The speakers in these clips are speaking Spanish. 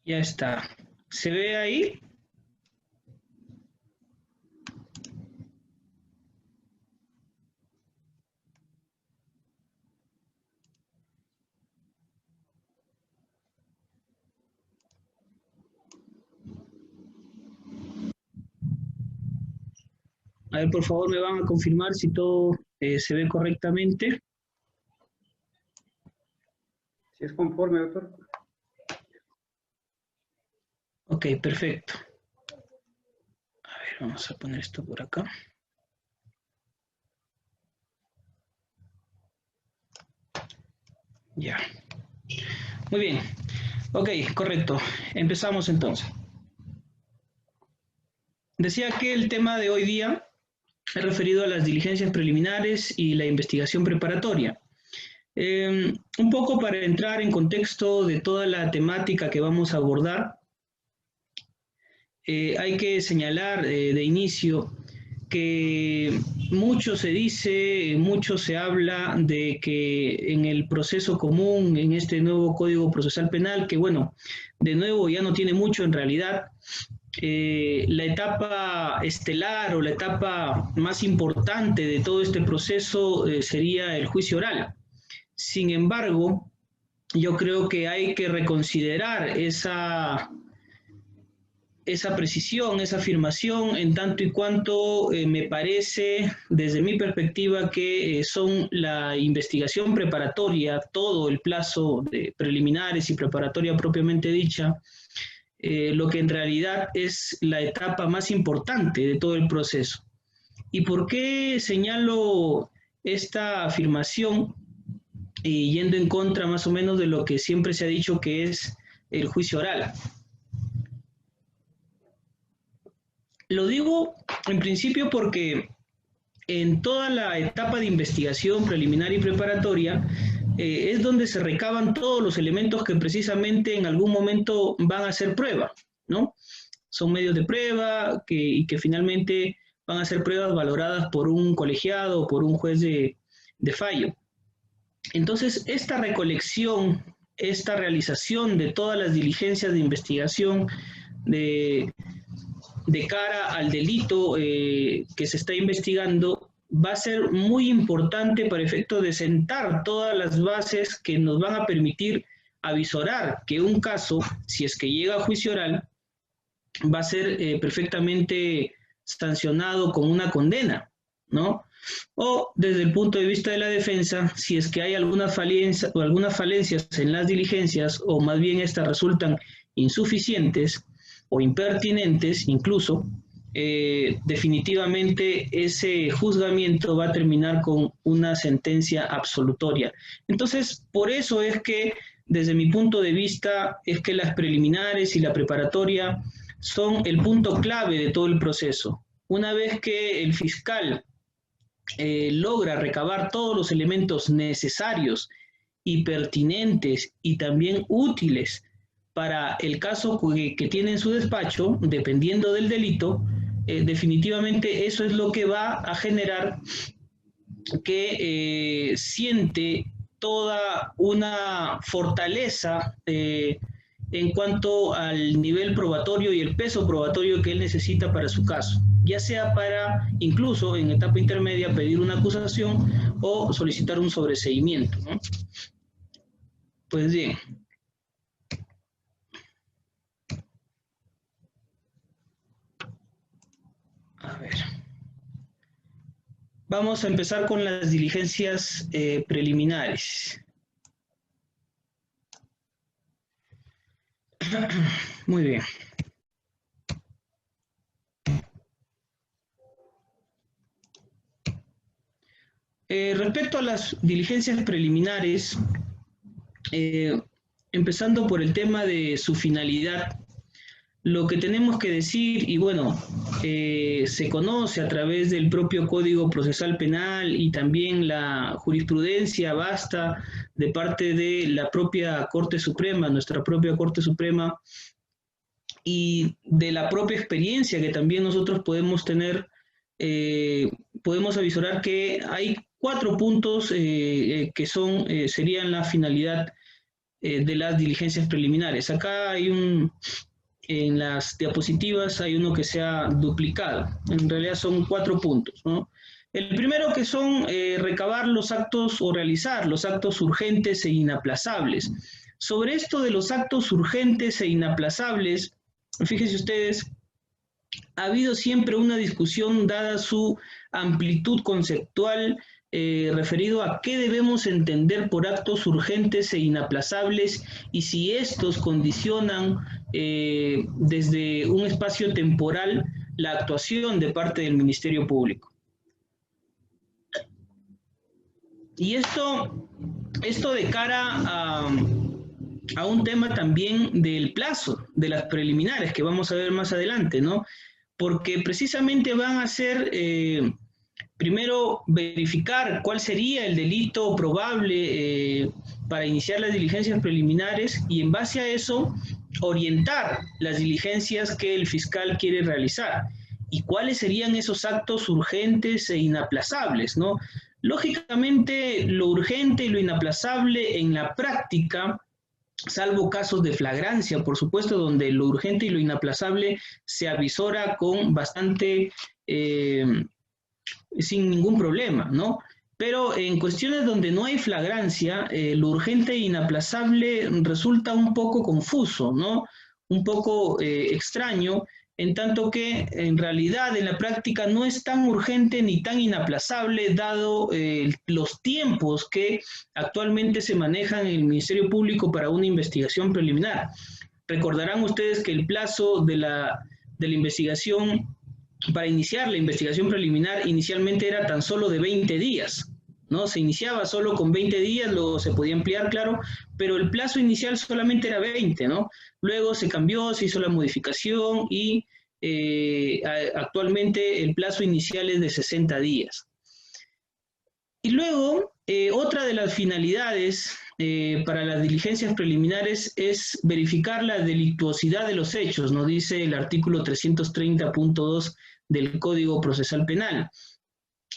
Ya está. ¿Se ve ahí? A ver, por favor, me van a confirmar si todo se ve correctamente. Si es conforme, doctor. Ok, perfecto. A ver, vamos a poner esto por acá. Ya. Muy bien. Ok, correcto. Empezamos entonces. Decía que el tema de hoy día es referido a las diligencias preliminares y la investigación preparatoria. Un poco para entrar en contexto de toda la temática que vamos a abordar, hay que señalar de inicio que mucho se dice, mucho se habla de que en el proceso común, en este nuevo Código Procesal Penal, que bueno, de nuevo ya no tiene mucho en realidad, la etapa estelar o la etapa más importante de todo este proceso sería el juicio oral. Sin embargo, yo creo que hay que reconsiderar esa precisión, esa afirmación, en tanto y cuanto me parece, desde mi perspectiva, que son la investigación preparatoria, todo el plazo de preliminares y preparatoria propiamente dicha, lo que en realidad es la etapa más importante de todo el proceso. ¿Y por qué señalo esta afirmación? Y yendo en contra más o menos de lo que siempre se ha dicho que es el juicio oral. Lo digo en principio porque en toda la etapa de investigación preliminar y preparatoria es donde se recaban todos los elementos que precisamente en algún momento van a ser prueba, ¿no? Son medios de prueba y que finalmente van a ser pruebas valoradas por un colegiado o por un juez de fallo. Entonces, esta recolección, esta realización de todas las diligencias de investigación de cara al delito que se está investigando va a ser muy importante para efecto de sentar todas las bases que nos van a permitir avisorar que un caso, si es que llega a juicio oral, va a ser perfectamente sancionado con una condena, ¿no? O desde el punto de vista de la defensa, si es que hay algunas falencias en las diligencias, o más bien estas resultan insuficientes o impertinentes incluso, definitivamente ese juzgamiento va a terminar con una sentencia absolutoria. Entonces, por eso es que, desde mi punto de vista, es que las preliminares y la preparatoria son el punto clave de todo el proceso. Una vez que el fiscal logra recabar todos los elementos necesarios y pertinentes y también útiles para el caso que tiene en su despacho, dependiendo del delito, definitivamente eso es lo que va a generar que siente toda una fortaleza en cuanto al nivel probatorio y el peso probatorio que él necesita para su caso, ya sea para incluso en etapa intermedia pedir una acusación o solicitar un sobreseimiento, ¿no? Pues bien. A ver. Vamos a empezar con las diligencias preliminares. Muy bien. Respecto a las diligencias preliminares, empezando por el tema de su finalidad, lo que tenemos que decir, y bueno, se conoce a través del propio Código Procesal Penal y también la jurisprudencia vasta de parte de la propia Corte Suprema, nuestra propia Corte Suprema, y de la propia experiencia que también nosotros podemos tener, podemos avisorar que hay 4 puntos que serían la finalidad de las diligencias preliminares. Acá hay en las diapositivas hay uno que se ha duplicado. En realidad son 4 puntos, ¿no? El primero que son recabar los actos o realizar los actos urgentes e inaplazables. Sobre esto de los actos urgentes e inaplazables, fíjense ustedes, ha habido siempre una discusión dada su amplitud conceptual referido a qué debemos entender por actos urgentes e inaplazables y si estos condicionan desde un espacio temporal la actuación de parte del Ministerio Público. Y esto de cara a un tema también del plazo de las preliminares que vamos a ver más adelante, ¿no? Porque precisamente van a ser, primero, verificar cuál sería el delito probable para iniciar las diligencias preliminares y en base a eso orientar las diligencias que el fiscal quiere realizar y cuáles serían esos actos urgentes e inaplazables, ¿no? Lógicamente, lo urgente y lo inaplazable en la práctica, salvo casos de flagrancia, por supuesto, donde lo urgente y lo inaplazable se avisora con bastante, sin ningún problema, ¿no? Pero en cuestiones donde no hay flagrancia, lo urgente e inaplazable resulta un poco confuso, ¿no? Un poco extraño, en tanto que en realidad en la práctica no es tan urgente ni tan inaplazable dado los tiempos que actualmente se manejan en el Ministerio Público para una investigación preliminar. Recordarán ustedes que el plazo de la investigación, para iniciar la investigación preliminar, inicialmente era tan solo de 20 días, ¿no? Se iniciaba solo con 20 días, luego se podía ampliar, claro, pero el plazo inicial solamente era 20, ¿no? Luego se cambió, se hizo la modificación y actualmente el plazo inicial es de 60 días. Y luego, otra de las finalidades para las diligencias preliminares es verificar la delictuosidad de los hechos, nos dice el artículo 330.2 del Código Procesal Penal.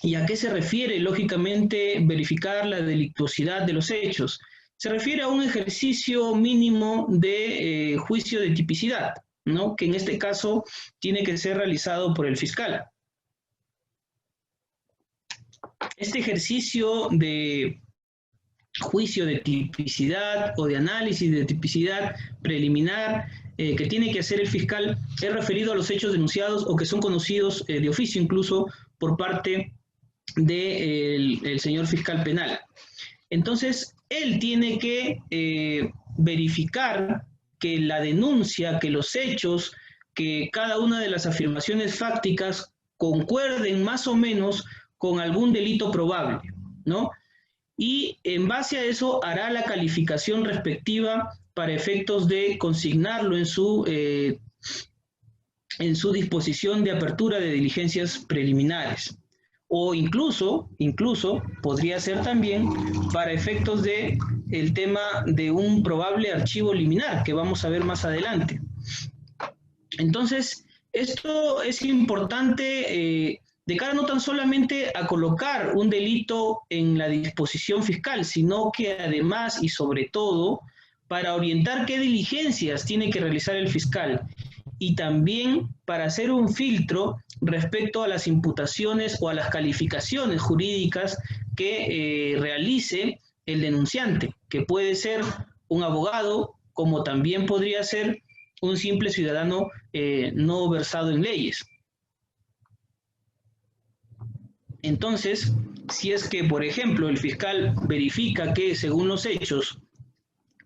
¿Y a qué se refiere, lógicamente, verificar la delictuosidad de los hechos? Se refiere a un ejercicio mínimo de juicio de tipicidad, ¿no? Que en este caso tiene que ser realizado por el fiscal. Este ejercicio de juicio de tipicidad o de análisis de tipicidad preliminar que tiene que hacer el fiscal es referido a los hechos denunciados o que son conocidos de oficio incluso por parte del señor fiscal penal. Entonces, él tiene que verificar que la denuncia, que los hechos, que cada una de las afirmaciones fácticas concuerden más o menos con algún delito probable, ¿no? Y en base a eso hará la calificación respectiva para efectos de consignarlo en su disposición de apertura de diligencias preliminares. O incluso podría ser también para efectos de el tema de un probable archivo liminar que vamos a ver más adelante. Entonces, esto es importante de cara no tan solamente a colocar un delito en la disposición fiscal, sino que además y sobre todo para orientar qué diligencias tiene que realizar el fiscal y también para hacer un filtro respecto a las imputaciones o a las calificaciones jurídicas que realice el denunciante, que puede ser un abogado, como también podría ser un simple ciudadano no versado en leyes. Entonces, si es que, por ejemplo, el fiscal verifica que, según los hechos,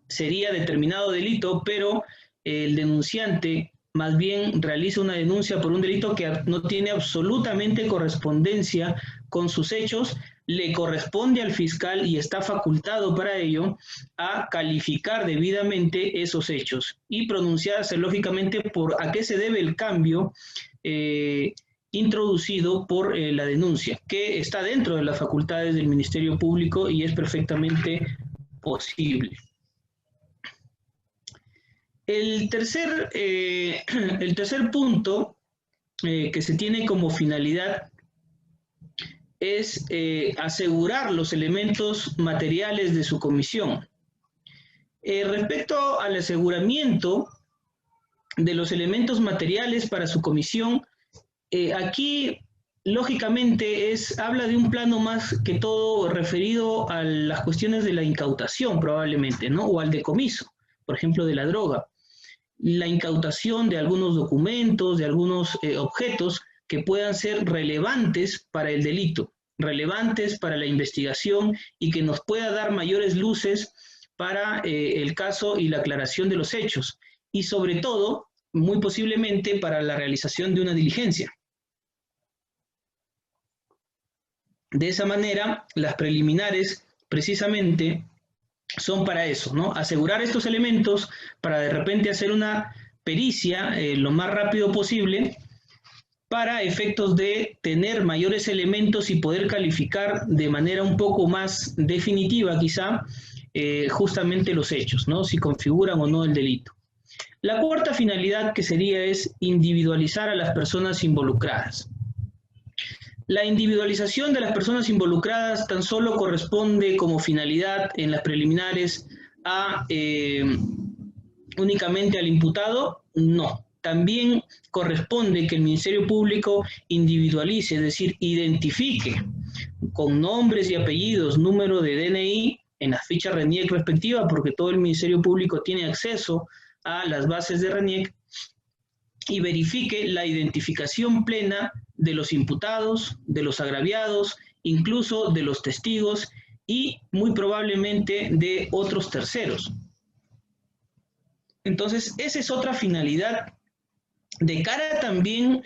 sería determinado delito, pero el denunciante más bien realiza una denuncia por un delito que no tiene absolutamente correspondencia con sus hechos, le corresponde al fiscal y está facultado para ello a calificar debidamente esos hechos y pronunciarse lógicamente por a qué se debe el cambio introducido por la denuncia, que está dentro de las facultades del Ministerio Público y es perfectamente posible. El tercer punto que se tiene como finalidad es asegurar los elementos materiales de su comisión. Respecto al aseguramiento de los elementos materiales para su comisión, aquí lógicamente habla de un plano más que todo referido a las cuestiones de la incautación probablemente, ¿no? O al decomiso, por ejemplo, de la droga. La incautación de algunos documentos, de algunos objetos que puedan ser relevantes para el delito, relevantes para la investigación y que nos pueda dar mayores luces para el caso y la aclaración de los hechos. Y sobre todo, muy posiblemente, para la realización de una diligencia. De esa manera, las preliminares precisamente son para eso, ¿no? Asegurar estos elementos para de repente hacer una pericia lo más rápido posible para efectos de tener mayores elementos y poder calificar de manera un poco más definitiva quizá justamente los hechos, ¿no? Si configuran o no el delito. La cuarta finalidad que sería es individualizar a las personas involucradas. La individualización de las personas involucradas tan solo corresponde como finalidad en las preliminares únicamente al imputado, no. También corresponde que el Ministerio Público individualice, es decir, identifique con nombres y apellidos, número de DNI en la ficha RENIEC respectiva, porque todo el Ministerio Público tiene acceso a las bases de RENIEC, y verifique la identificación plena de los imputados, de los agraviados, incluso de los testigos y muy probablemente de otros terceros. Entonces, esa es otra finalidad de cara también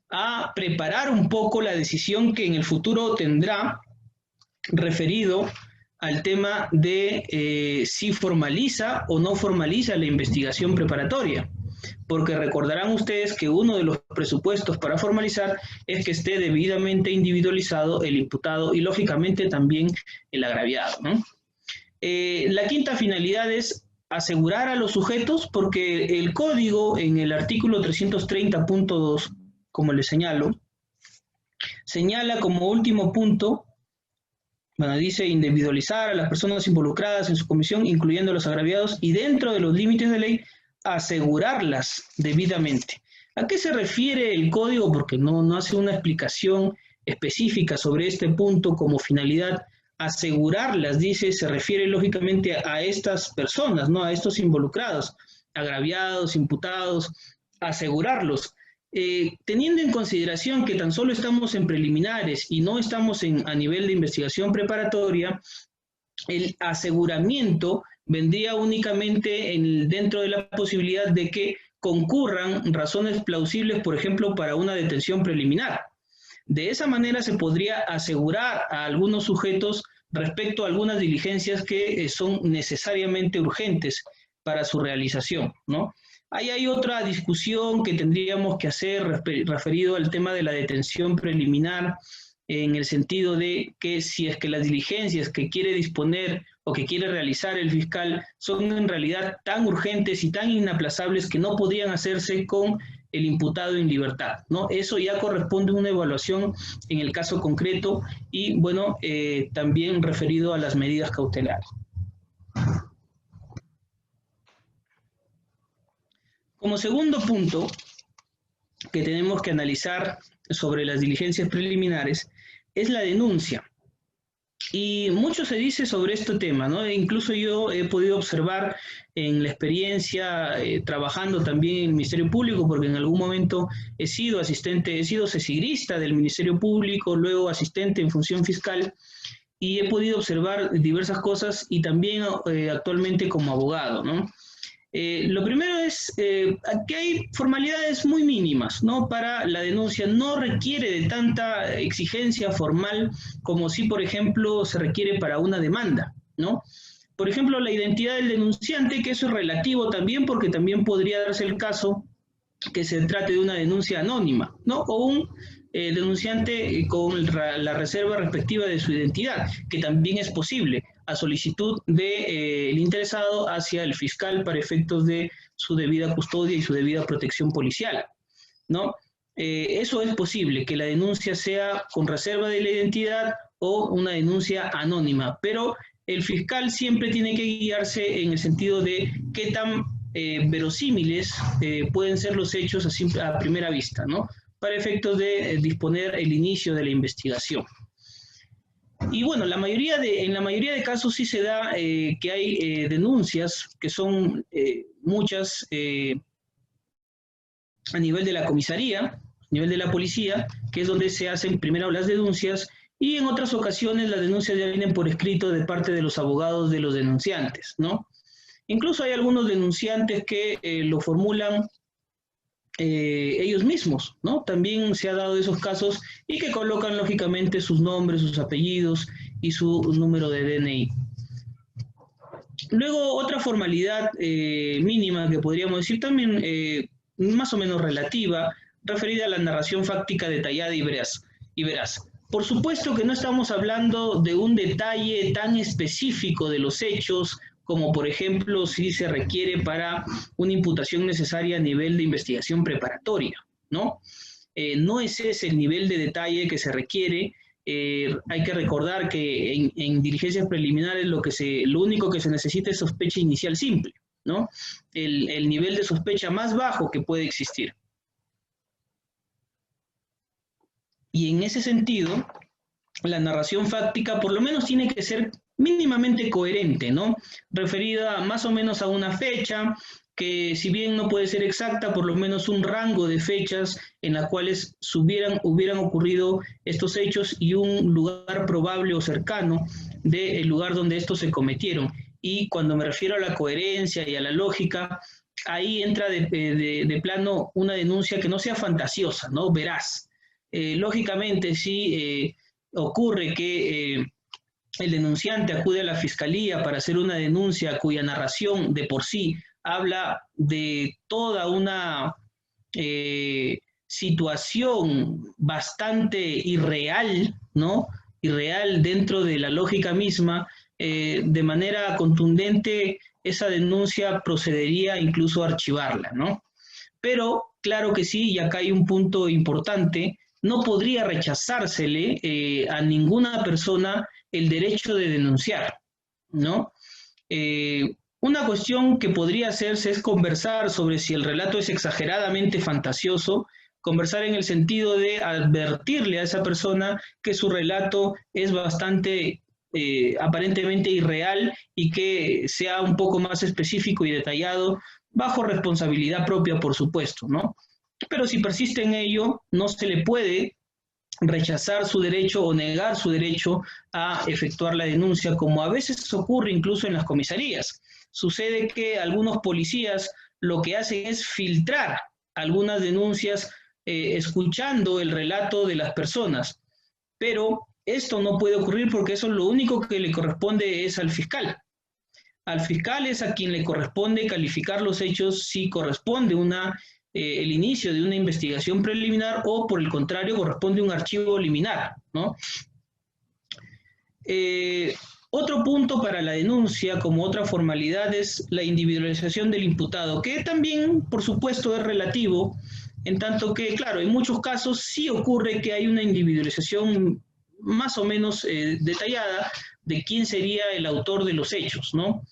a preparar un poco la decisión que en el futuro tendrá referido al tema de si formaliza o no formaliza la investigación preparatoria. Porque recordarán ustedes que uno de los presupuestos para formalizar es que esté debidamente individualizado el imputado y lógicamente también el agraviado, ¿no? La quinta finalidad es asegurar a los sujetos, porque el código en el artículo 330.2, como les señalo, señala como último punto, bueno, dice individualizar a las personas involucradas en su comisión, incluyendo a los agraviados, y dentro de los límites de ley, asegurarlas debidamente. ¿A qué se refiere el código? Porque no hace una explicación específica sobre este punto como finalidad. Asegurarlas, dice, se refiere lógicamente a estas personas, ¿no? A estos involucrados, agraviados, imputados, asegurarlos. Teniendo en consideración que tan solo estamos en preliminares y no estamos a nivel de investigación preparatoria, el aseguramiento vendría únicamente dentro de la posibilidad de que concurran razones plausibles, por ejemplo, para una detención preliminar. De esa manera se podría asegurar a algunos sujetos respecto a algunas diligencias que son necesariamente urgentes para su realización, ¿no? Ahí hay otra discusión que tendríamos que hacer referido al tema de la detención preliminar, en el sentido de que si es que las diligencias que quiere disponer o que quiere realizar el fiscal son en realidad tan urgentes y tan inaplazables que no podrían hacerse con el imputado en libertad, ¿no? Eso ya corresponde a una evaluación en el caso concreto y, bueno, también referido a las medidas cautelares. Como segundo punto que tenemos que analizar sobre las diligencias preliminares es la denuncia. Y mucho se dice sobre este tema, ¿no? Incluso yo he podido observar en la experiencia trabajando también en el Ministerio Público, porque en algún momento he sido cesigrista del Ministerio Público, luego asistente en función fiscal, y he podido observar diversas cosas y también actualmente como abogado, ¿no? Lo primero es que hay formalidades muy mínimas, ¿no? Para la denuncia no requiere de tanta exigencia formal como si, por ejemplo, se requiere para una demanda, ¿no? Por ejemplo, la identidad del denunciante, que eso es relativo también, porque también podría darse el caso que se trate de una denuncia anónima, ¿no? O un denunciante con la reserva respectiva de su identidad, que también es posible a solicitud del interesado hacia el fiscal para efectos de su debida custodia y su debida protección policial, ¿no? Eso es posible, que la denuncia sea con reserva de la identidad o una denuncia anónima, pero el fiscal siempre tiene que guiarse en el sentido de qué tan verosímiles pueden ser los hechos a primera vista, ¿no? Para efectos de disponer el inicio de la investigación. Y bueno, en la mayoría de casos sí se da que hay denuncias, que son muchas a nivel de la comisaría, a nivel de la policía, que es donde se hacen primero las denuncias, y en otras ocasiones las denuncias ya vienen por escrito de parte de los abogados de los denunciantes, ¿no? Incluso hay algunos denunciantes que lo formulan ellos mismos, ¿no? También se ha dado esos casos y que colocan lógicamente sus nombres, sus apellidos y su número de DNI. Luego, otra formalidad mínima que podríamos decir también más o menos relativa, referida a la narración fáctica detallada y veraz. Por supuesto que no estamos hablando de un detalle tan específico de los hechos, como por ejemplo si se requiere para una imputación necesaria a nivel de investigación preparatoria, ¿no? No es ese el nivel de detalle que se requiere. Hay que recordar que en diligencias preliminares lo único que se necesita es sospecha inicial simple, ¿no? El nivel de sospecha más bajo que puede existir. Y en ese sentido, la narración fáctica por lo menos tiene que ser mínimamente coherente, ¿no? Referida más o menos a una fecha, que si bien no puede ser exacta, por lo menos un rango de fechas en las cuales hubieran ocurrido estos hechos y un lugar probable o cercano del lugar donde estos se cometieron. Y cuando me refiero a la coherencia y a la lógica, ahí entra de plano una denuncia que no sea fantasiosa, ¿no? Veraz. Lógicamente, si ocurre que el denunciante acude a la fiscalía para hacer una denuncia cuya narración de por sí habla de toda una situación bastante irreal, ¿no? Irreal dentro de la lógica misma, de manera contundente esa denuncia procedería incluso a archivarla, ¿no? Pero claro que sí, y acá hay un punto importante, no podría rechazársele a ninguna persona el derecho de denunciar, ¿no? Una cuestión que podría hacerse es conversar sobre si el relato es exageradamente fantasioso, conversar en el sentido de advertirle a esa persona que su relato es bastante aparentemente irreal y que sea un poco más específico y detallado, bajo responsabilidad propia, por supuesto, ¿no? Pero si persiste en ello, no se le puede rechazar su derecho o negar su derecho a efectuar la denuncia, como a veces ocurre incluso en las comisarías. Sucede que algunos policías lo que hacen es filtrar algunas denuncias escuchando el relato de las personas, pero esto no puede ocurrir porque eso lo único que le corresponde es al fiscal. Al fiscal es a quien le corresponde calificar los hechos si corresponde el inicio de una investigación preliminar o, por el contrario, corresponde un archivo liminar, ¿no? Otro punto para la denuncia, como otra formalidad, es la individualización del imputado, que también, por supuesto, es relativo, en tanto que, claro, en muchos casos sí ocurre que hay una individualización más o menos detallada de quién sería el autor de los hechos, ¿no?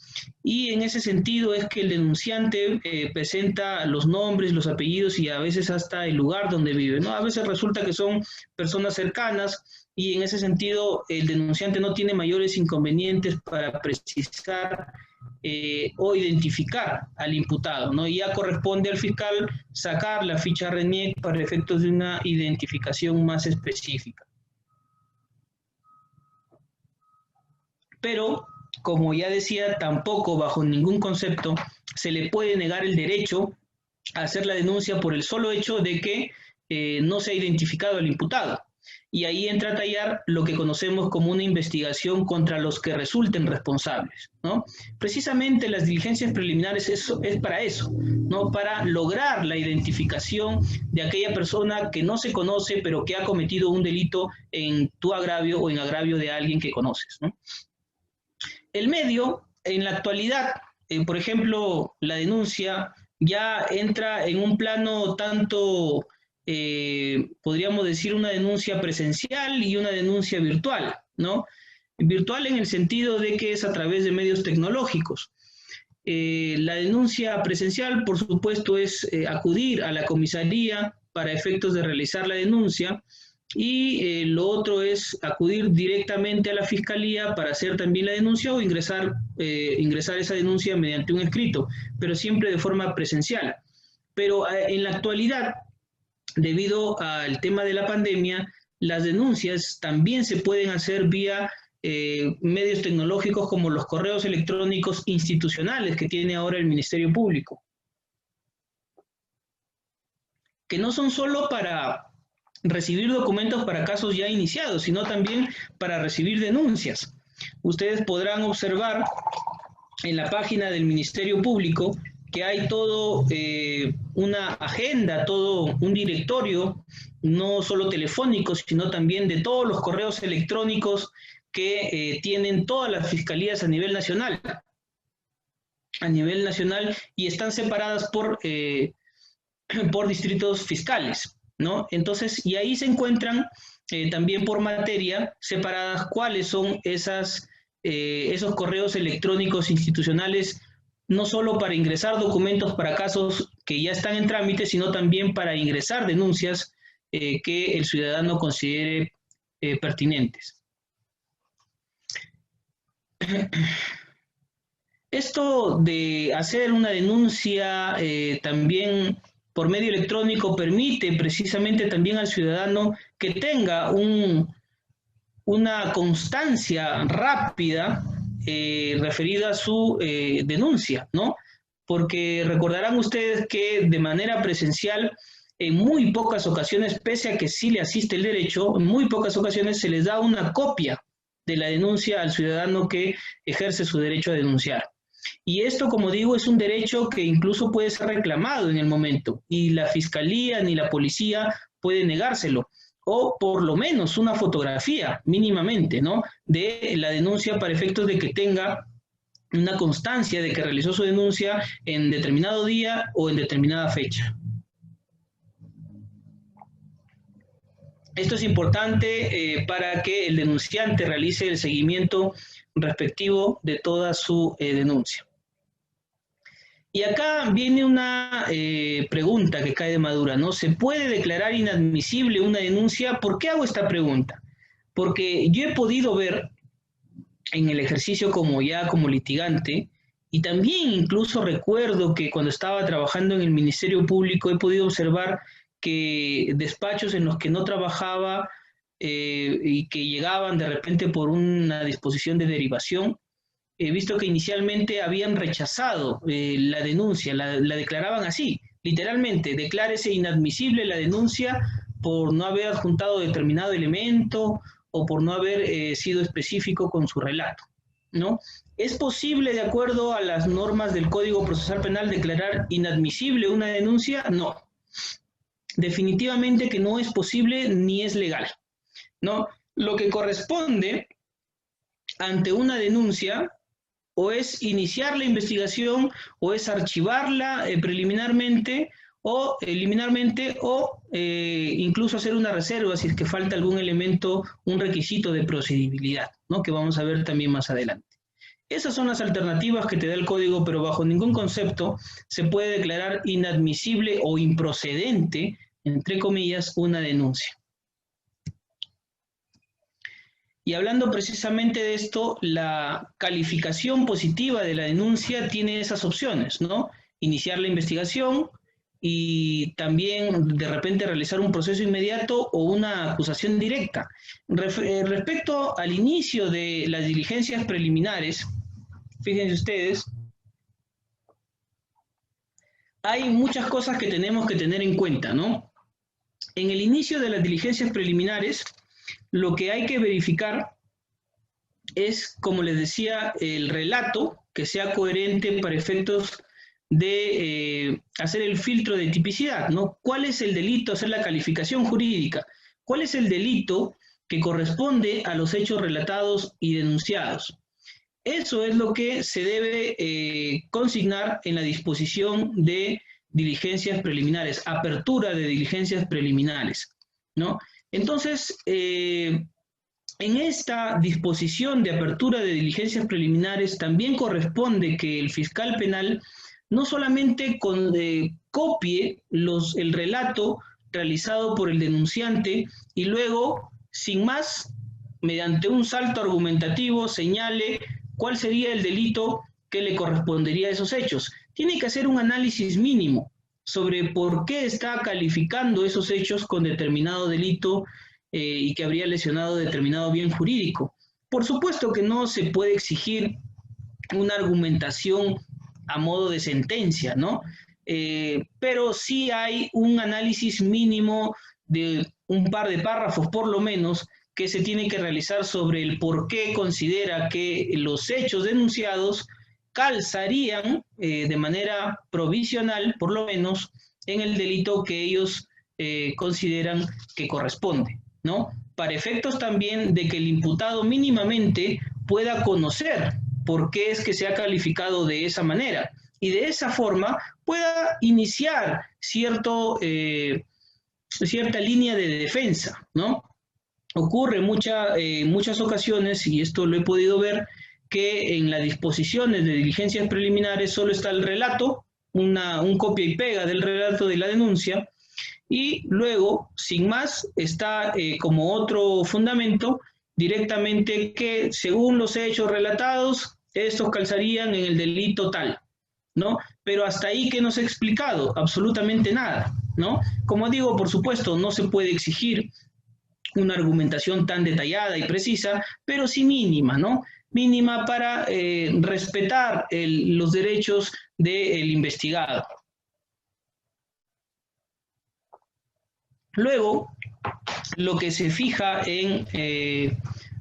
Y en ese sentido es que el denunciante presenta los nombres, los apellidos y a veces hasta el lugar donde vive, ¿no? A veces resulta que son personas cercanas y en ese sentido el denunciante no tiene mayores inconvenientes para precisar o identificar al imputado, ¿no? Y ya corresponde al fiscal sacar la ficha RENIEC para efectos de una identificación más específica. Pero, como ya decía, tampoco bajo ningún concepto se le puede negar el derecho a hacer la denuncia por el solo hecho de que no se ha identificado al imputado. Y ahí entra a tallar lo que conocemos como una investigación contra los que resulten responsables, ¿no? Precisamente las diligencias preliminares es para eso, ¿no? Para lograr la identificación de aquella persona que no se conoce, pero que ha cometido un delito en tu agravio o en agravio de alguien que conoces, ¿no? El medio, en la actualidad, por ejemplo, la denuncia ya entra en un plano tanto, podríamos decir, una denuncia presencial y una denuncia virtual, ¿no? Virtual en el sentido de que es a través de medios tecnológicos. La denuncia presencial, por supuesto, es acudir a la comisaría para efectos de realizar la denuncia, y lo otro es acudir directamente a la fiscalía para hacer también la denuncia o ingresar esa denuncia mediante un escrito, pero siempre de forma presencial. Pero en la actualidad, debido al tema de la pandemia, las denuncias también se pueden hacer vía medios tecnológicos como los correos electrónicos institucionales que tiene ahora el Ministerio Público, que no son solo para recibir documentos para casos ya iniciados, sino también para recibir denuncias. Ustedes podrán observar en la página del Ministerio Público que hay todo una agenda, todo un directorio, no solo telefónico, sino también de todos los correos electrónicos que tienen todas las fiscalías a nivel nacional, y están separadas por distritos fiscales, ¿no? Entonces, y ahí se encuentran también por materia separadas cuáles son esos correos electrónicos institucionales, no solo para ingresar documentos para casos que ya están en trámite, sino también para ingresar denuncias que el ciudadano considere pertinentes. Esto de hacer una denuncia también por medio electrónico permite precisamente también al ciudadano que tenga una constancia rápida referida a su denuncia, ¿no? Porque recordarán ustedes que de manera presencial, en muy pocas ocasiones, pese a que sí le asiste el derecho, en muy pocas ocasiones se les da una copia de la denuncia al ciudadano que ejerce su derecho a denunciar. Y esto, como digo, es un derecho que incluso puede ser reclamado en el momento, y la fiscalía ni la policía puede negárselo, o por lo menos una fotografía mínimamente, ¿no?, de la denuncia para efectos de que tenga una constancia de que realizó su denuncia en determinado día o en determinada fecha. Esto es importante para que el denunciante realice el seguimiento respectivo de toda su denuncia. Y acá viene una pregunta que cae de madura, ¿no? ¿Se puede declarar inadmisible una denuncia? ¿Por qué hago esta pregunta? Porque yo he podido ver en el ejercicio como litigante, y también incluso recuerdo que cuando estaba trabajando en el Ministerio Público he podido observar que despachos en los que no trabajaba y que llegaban de repente por una disposición de derivación, he visto que inicialmente habían rechazado la denuncia, la declaraban así, literalmente, declárese inadmisible la denuncia por no haber adjuntado determinado elemento o por no haber sido específico con su relato, ¿no? ¿Es posible, de acuerdo a las normas del Código Procesal Penal, declarar inadmisible una denuncia? No. Definitivamente que no es posible ni es legal, ¿no? Lo que corresponde ante una denuncia o es iniciar la investigación o es archivarla preliminarmente o liminarmente, o incluso hacer una reserva si es que falta algún elemento, un requisito de procedibilidad, ¿no?, que vamos a ver también más adelante. Esas son las alternativas que te da el código, pero bajo ningún concepto se puede declarar inadmisible o improcedente, entre comillas, una denuncia. Y hablando precisamente de esto, la calificación positiva de la denuncia tiene esas opciones, ¿no? Iniciar la investigación y también de repente realizar un proceso inmediato o una acusación directa. Respecto al inicio de las diligencias preliminares, fíjense ustedes, hay muchas cosas que tenemos que tener en cuenta, ¿no? En el inicio de las diligencias preliminares, lo que hay que verificar es, como les decía, el relato que sea coherente para efectos de hacer el filtro de tipicidad, ¿no? ¿Cuál es el delito? Hacer la calificación jurídica. ¿Cuál es el delito que corresponde a los hechos relatados y denunciados? Eso es lo que se debe consignar en la disposición de diligencias preliminares, apertura de diligencias preliminares, ¿no? Entonces, En esta disposición de apertura de diligencias preliminares también corresponde que el fiscal penal no solamente copie el relato realizado por el denunciante y luego, sin más, mediante un salto argumentativo, señale cuál sería el delito que le correspondería a esos hechos. Tiene que hacer un análisis mínimo sobre por qué está calificando esos hechos con determinado delito y que habría lesionado determinado bien jurídico. Por supuesto que no se puede exigir una argumentación a modo de sentencia, ¿no? Pero sí hay un análisis mínimo de un par de párrafos, por lo menos, que se tiene que realizar sobre el por qué considera que los hechos denunciados calzarían de manera provisional, por lo menos, en el delito que ellos consideran que corresponde, ¿no? Para efectos también de que el imputado mínimamente pueda conocer por qué es que se ha calificado de esa manera y de esa forma pueda iniciar cierta línea de defensa, ¿no? Ocurre muchas ocasiones, y esto lo he podido ver, que en las disposiciones de diligencias preliminares solo está el relato, un copia y pega del relato de la denuncia, y luego, sin más, está como otro fundamento directamente que según los hechos relatados, estos calzarían en el delito tal, ¿no? Pero hasta ahí, ¿qué nos ha explicado? Absolutamente nada, ¿no? Como digo, por supuesto, no se puede exigir una argumentación tan detallada y precisa, pero sí mínima, ¿no? Mínima para respetar los derechos del investigado. Luego, lo que se fija en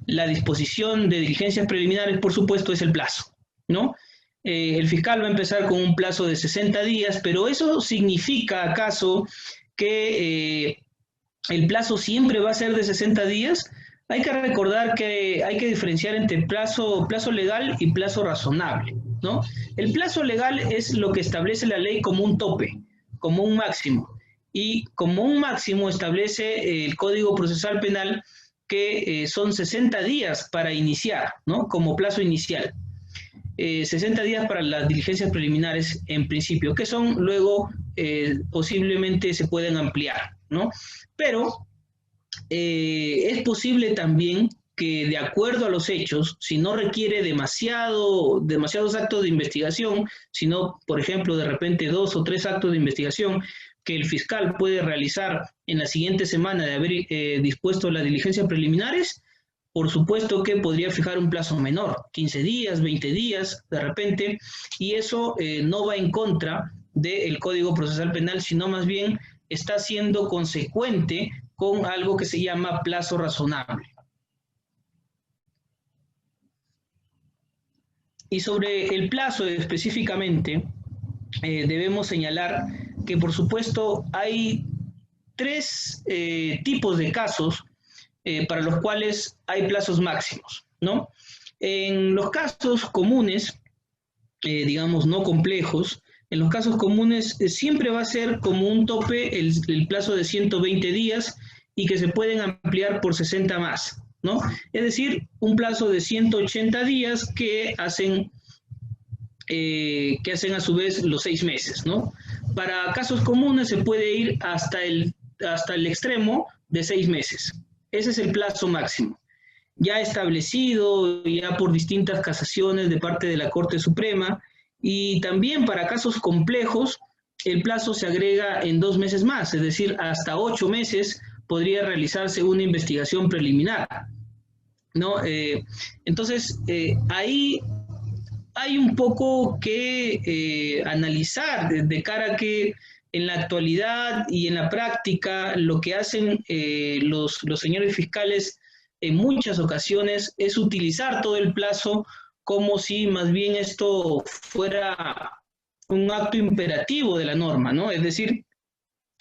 la disposición de diligencias preliminares, por supuesto, es el plazo, ¿no? El fiscal va a empezar con un plazo de 60 días, pero ¿eso significa acaso que el plazo siempre va a ser de 60 días? Hay que recordar que hay que diferenciar entre plazo legal y plazo razonable, ¿no? El plazo legal es lo que establece la ley como un tope, como un máximo. Y como un máximo establece el Código Procesal Penal que son 60 días para iniciar, ¿no? Como plazo inicial. 60 días para las diligencias preliminares en principio, que son luego posiblemente se pueden ampliar, ¿no? Pero es posible también que de acuerdo a los hechos, si no requiere demasiados actos de investigación, sino, por ejemplo, de repente 2 o 3 actos de investigación que el fiscal puede realizar en la siguiente semana de haber dispuesto las diligencias preliminares, por supuesto que podría fijar un plazo menor, 15 días, 20 días, de repente, y eso no va en contra del Código Procesal Penal, sino más bien está siendo consecuente con algo que se llama plazo razonable. Y sobre el plazo específicamente, debemos señalar que, por supuesto, hay 3 tipos de casos para los cuales hay plazos máximos, ¿no? En los casos comunes, digamos no complejos, en los casos comunes siempre va a ser como un tope el plazo de 120 días y que se pueden ampliar por 60 más, ¿no? Es decir, un plazo de 180 días que hacen a su vez los 6 meses, ¿no? Para casos comunes se puede ir hasta el extremo de 6 meses. Ese es el plazo máximo, ya establecido ya por distintas casaciones de parte de la Corte Suprema, y también para casos complejos el plazo se agrega en 2 meses más, es decir, hasta 8 meses podría realizarse una investigación preliminar, ¿no? Entonces, ahí hay un poco que analizar de cara a que en la actualidad y en la práctica lo que hacen los señores fiscales en muchas ocasiones es utilizar todo el plazo como si más bien esto fuera un acto imperativo de la norma, ¿no? Es decir,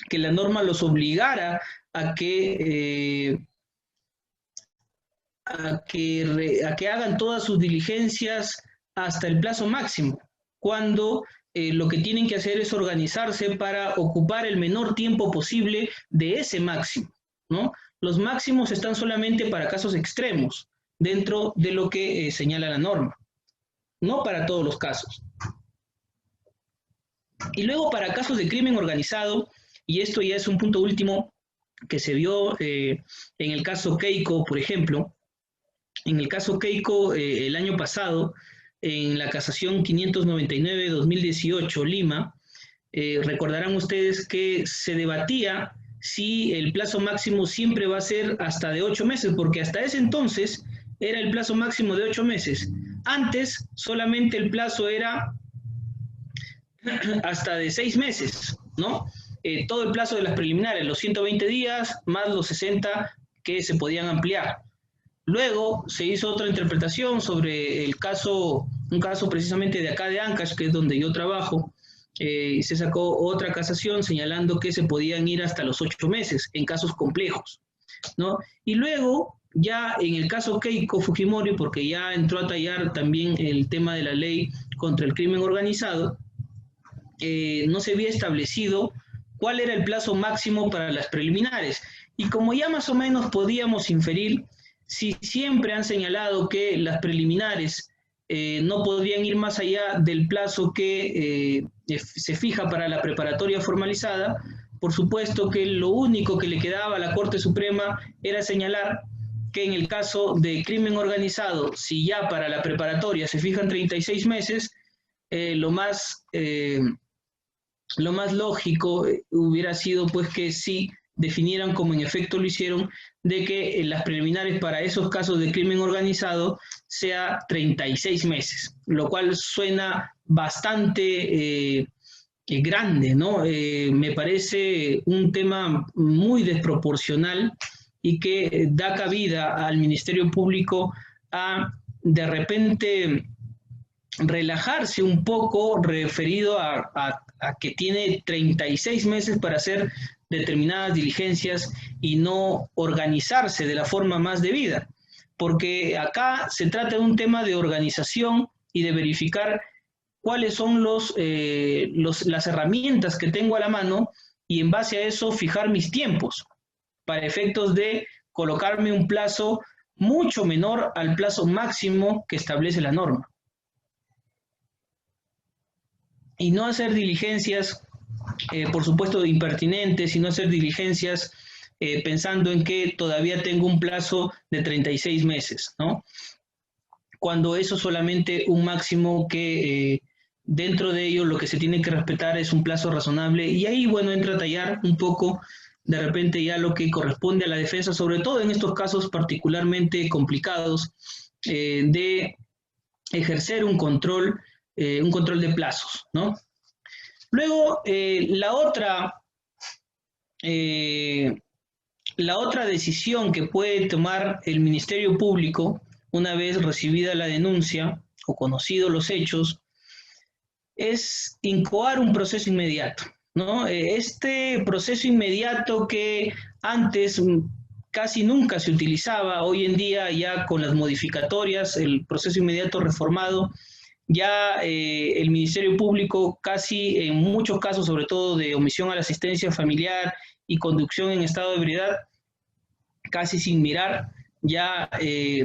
que la norma los obligara a que hagan todas sus diligencias hasta el plazo máximo, cuando lo que tienen que hacer es organizarse para ocupar el menor tiempo posible de ese máximo, ¿no? los máximos están solamente para casos extremos, dentro de lo que señala la norma, no para todos los casos. Y luego para casos de crimen organizado, y esto ya es un punto último que se vio en el caso Keiko, por ejemplo. En el caso Keiko, el año pasado, en la casación 599-2018, Lima, recordarán ustedes que se debatía si el plazo máximo siempre va a ser hasta de 8 meses, porque hasta ese entonces era el plazo máximo de 8 meses. Antes solamente el plazo era hasta de 6 meses, ¿no? Todo el plazo de las preliminares, los 120 días más los 60 que se podían ampliar. Luego se hizo otra interpretación sobre el caso, un caso precisamente de acá de Ancash, que es donde yo trabajo, y se sacó otra casación señalando que se podían ir hasta los 8 meses en casos complejos, ¿no? Y luego, ya en el caso Keiko Fujimori, porque ya entró a tallar también el tema de la ley contra el crimen organizado, no se había establecido cuál era el plazo máximo para las preliminares. Y como ya más o menos podíamos inferir, si siempre han señalado que las preliminares no podrían ir más allá del plazo que se fija para la preparatoria formalizada, por supuesto que lo único que le quedaba a la Corte Suprema era señalar que en el caso de crimen organizado, si ya para la preparatoria se fijan 36 meses, lo más lógico hubiera sido pues que sí definieran, como en efecto lo hicieron, de que las preliminares para esos casos de crimen organizado sea 36 meses, lo cual suena bastante grande, ¿no? Me parece un tema muy desproporcional y que da cabida al Ministerio Público a, de repente, relajarse un poco referido a que tiene 36 meses para hacer determinadas diligencias y no organizarse de la forma más debida, porque acá se trata de un tema de organización y de verificar cuáles son las herramientas que tengo a la mano y en base a eso fijar mis tiempos para efectos de colocarme un plazo mucho menor al plazo máximo que establece la norma. Y no hacer diligencias, por supuesto, impertinentes, y no hacer diligencias pensando en que todavía tengo un plazo de 36 meses, ¿no? Cuando eso es solamente un máximo que dentro de ello lo que se tiene que respetar es un plazo razonable, y ahí, bueno, entra a tallar un poco de repente ya lo que corresponde a la defensa, sobre todo en estos casos particularmente complicados, de ejercer un control de plazos, ¿no? Luego, la otra decisión que puede tomar el Ministerio Público una vez recibida la denuncia o conocidos los hechos es incoar un proceso inmediato, ¿no? Este proceso inmediato que antes casi nunca se utilizaba, hoy en día ya con las modificatorias, el proceso inmediato reformado, ya el Ministerio Público casi en muchos casos, sobre todo de omisión a la asistencia familiar y conducción en estado de ebriedad, casi sin mirar, ya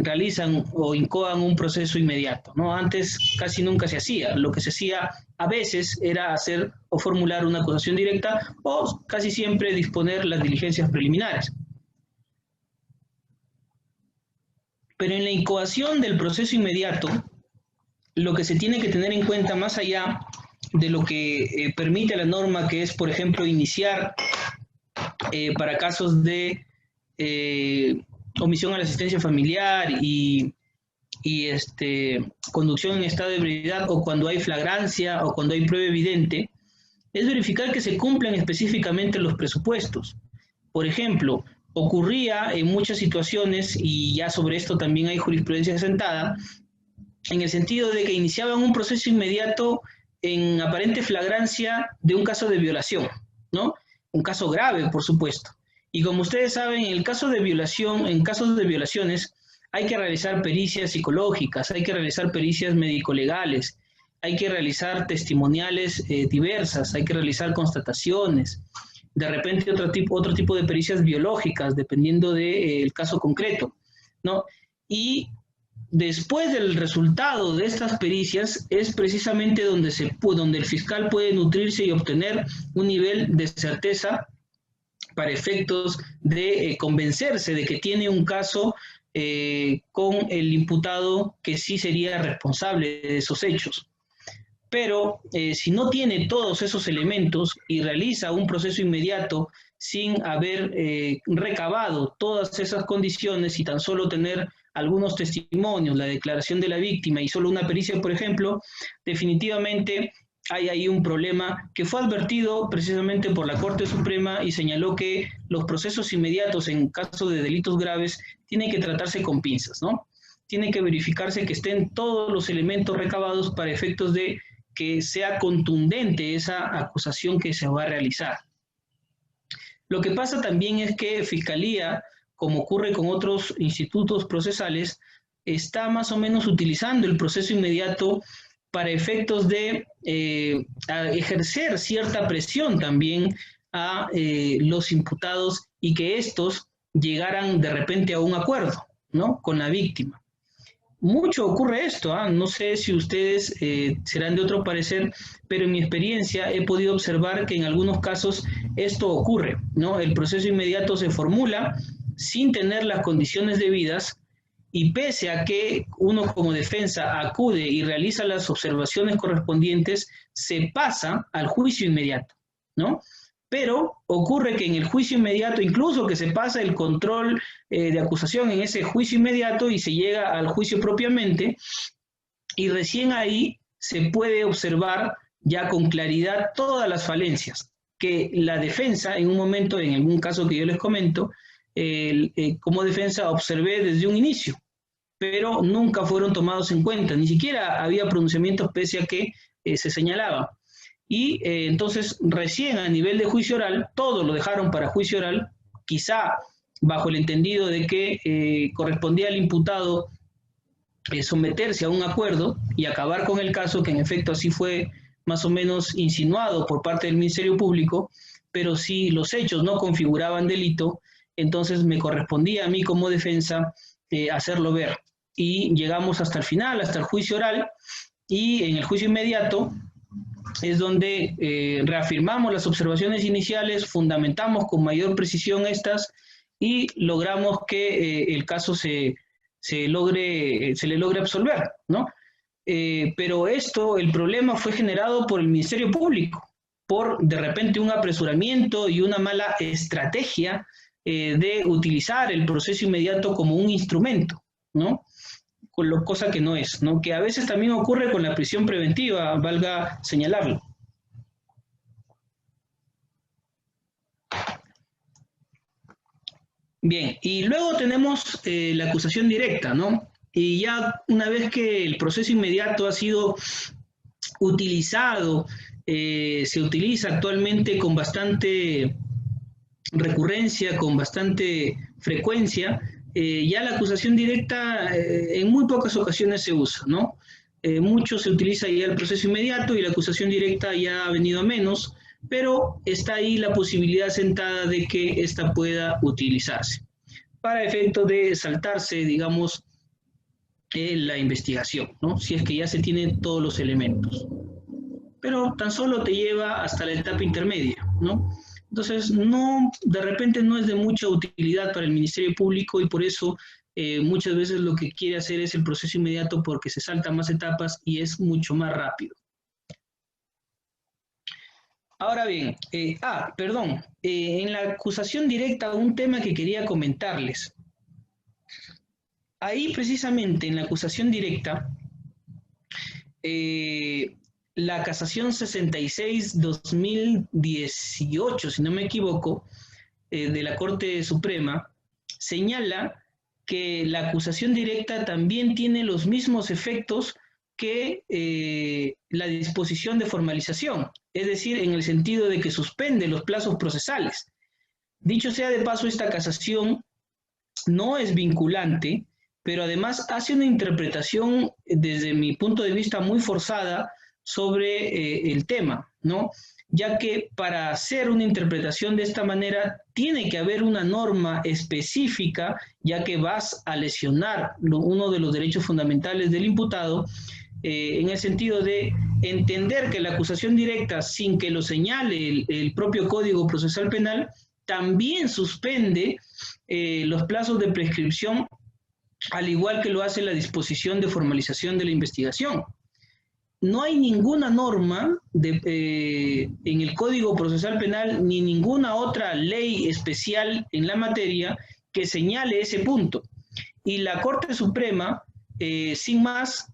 realizan o incoan un proceso inmediato, ¿no? Antes casi nunca se hacía. Lo que se hacía a veces era hacer o formular una acusación directa o casi siempre disponer las diligencias preliminares. Pero en la incoación del proceso inmediato, lo que se tiene que tener en cuenta, más allá de lo que permite la norma, que es, por ejemplo, iniciar para casos de omisión a la asistencia familiar y conducción en estado de ebriedad, o cuando hay flagrancia o cuando hay prueba evidente, es verificar que se cumplan específicamente los presupuestos. Por ejemplo, ocurría en muchas situaciones, y ya sobre esto también hay jurisprudencia asentada, en el sentido de que iniciaban un proceso inmediato en aparente flagrancia de un caso de violación, ¿no? Un caso grave, por supuesto. Y como ustedes saben, en casos de violaciones, hay que realizar pericias psicológicas, hay que realizar pericias médico-legales, hay que realizar testimoniales diversas, hay que realizar constataciones. de repente otro tipo de pericias biológicas, dependiendo del caso concreto, ¿no? Y después del resultado de estas pericias es precisamente donde el fiscal puede nutrirse y obtener un nivel de certeza para efectos de convencerse de que tiene un caso con el imputado que sí sería responsable de esos hechos. Pero si no tiene todos esos elementos y realiza un proceso inmediato sin haber recabado todas esas condiciones y tan solo tener algunos testimonios, la declaración de la víctima y solo una pericia, por ejemplo, definitivamente hay ahí un problema que fue advertido precisamente por la Corte Suprema y señaló que los procesos inmediatos en caso de delitos graves tienen que tratarse con pinzas, ¿no? Tiene que verificarse que estén todos los elementos recabados para efectos de que sea contundente esa acusación que se va a realizar. Lo que pasa también es que Fiscalía, como ocurre con otros institutos procesales, está más o menos utilizando el proceso inmediato para efectos de ejercer cierta presión también a los imputados y que estos llegaran de repente a un acuerdo, ¿no?, con la víctima. Mucho ocurre esto, no sé si ustedes serán de otro parecer, pero en mi experiencia he podido observar que en algunos casos esto ocurre, ¿no? El proceso inmediato se formula sin tener las condiciones debidas y pese a que uno como defensa acude y realiza las observaciones correspondientes, se pasa al juicio inmediato, ¿no? Pero ocurre que en el juicio inmediato, incluso que se pasa el control de acusación en ese juicio inmediato y se llega al juicio propiamente, y recién ahí se puede observar ya con claridad todas las falencias que la defensa en un momento, en algún caso que yo les comento, como defensa observé desde un inicio, pero nunca fueron tomados en cuenta, ni siquiera había pronunciamientos pese a que se señalaba. Y entonces recién a nivel de juicio oral, todo lo dejaron para juicio oral, quizá bajo el entendido de que correspondía al imputado someterse a un acuerdo y acabar con el caso, que en efecto así fue más o menos insinuado por parte del Ministerio Público, pero si los hechos no configuraban delito, entonces me correspondía a mí como defensa hacerlo ver. Y llegamos hasta el final, hasta el juicio oral, y en el juicio inmediato es donde reafirmamos las observaciones iniciales, fundamentamos con mayor precisión estas y logramos que el caso se le logre absolver, ¿no? Pero el problema fue generado por el Ministerio Público, por de repente un apresuramiento y una mala estrategia de utilizar el proceso inmediato como un instrumento, ¿no? Cosa que no es, ¿no? Que a veces también ocurre con la prisión preventiva, valga señalarlo. Bien, y luego tenemos la acusación directa, ¿no? Y ya una vez que el proceso inmediato ha sido utilizado, se utiliza actualmente con bastante recurrencia, con bastante frecuencia, ya la acusación directa en muy pocas ocasiones se usa, ¿no? Mucho se utiliza ya el proceso inmediato y la acusación directa ya ha venido a menos, pero está ahí la posibilidad sentada de que ésta pueda utilizarse para efecto de saltarse, digamos, la investigación, ¿no? Si es que ya se tienen todos los elementos. Pero tan solo te lleva hasta la etapa intermedia, ¿no? Entonces, de repente no es de mucha utilidad para el Ministerio Público y por eso muchas veces lo que quiere hacer es el proceso inmediato porque se saltan más etapas y es mucho más rápido. Ahora bien, perdón, en la acusación directa, un tema que quería comentarles. Ahí precisamente en la acusación directa, la casación 66-2018, si no me equivoco, de la Corte Suprema, señala que la acusación directa también tiene los mismos efectos que la disposición de formalización, es decir, en el sentido de que suspende los plazos procesales. Dicho sea de paso, esta casación no es vinculante, pero además hace una interpretación, desde mi punto de vista, muy forzada sobre el tema, ¿no? ya que para hacer una interpretación de esta manera tiene que haber una norma específica, ya que vas a lesionar uno de los derechos fundamentales del imputado, en el sentido de entender que la acusación directa, sin que lo señale el propio Código Procesal Penal, también suspende los plazos de prescripción, al igual que lo hace la disposición de formalización de la investigación. No hay ninguna norma en el Código Procesal Penal ni ninguna otra ley especial en la materia que señale ese punto. Y la Corte Suprema, sin más,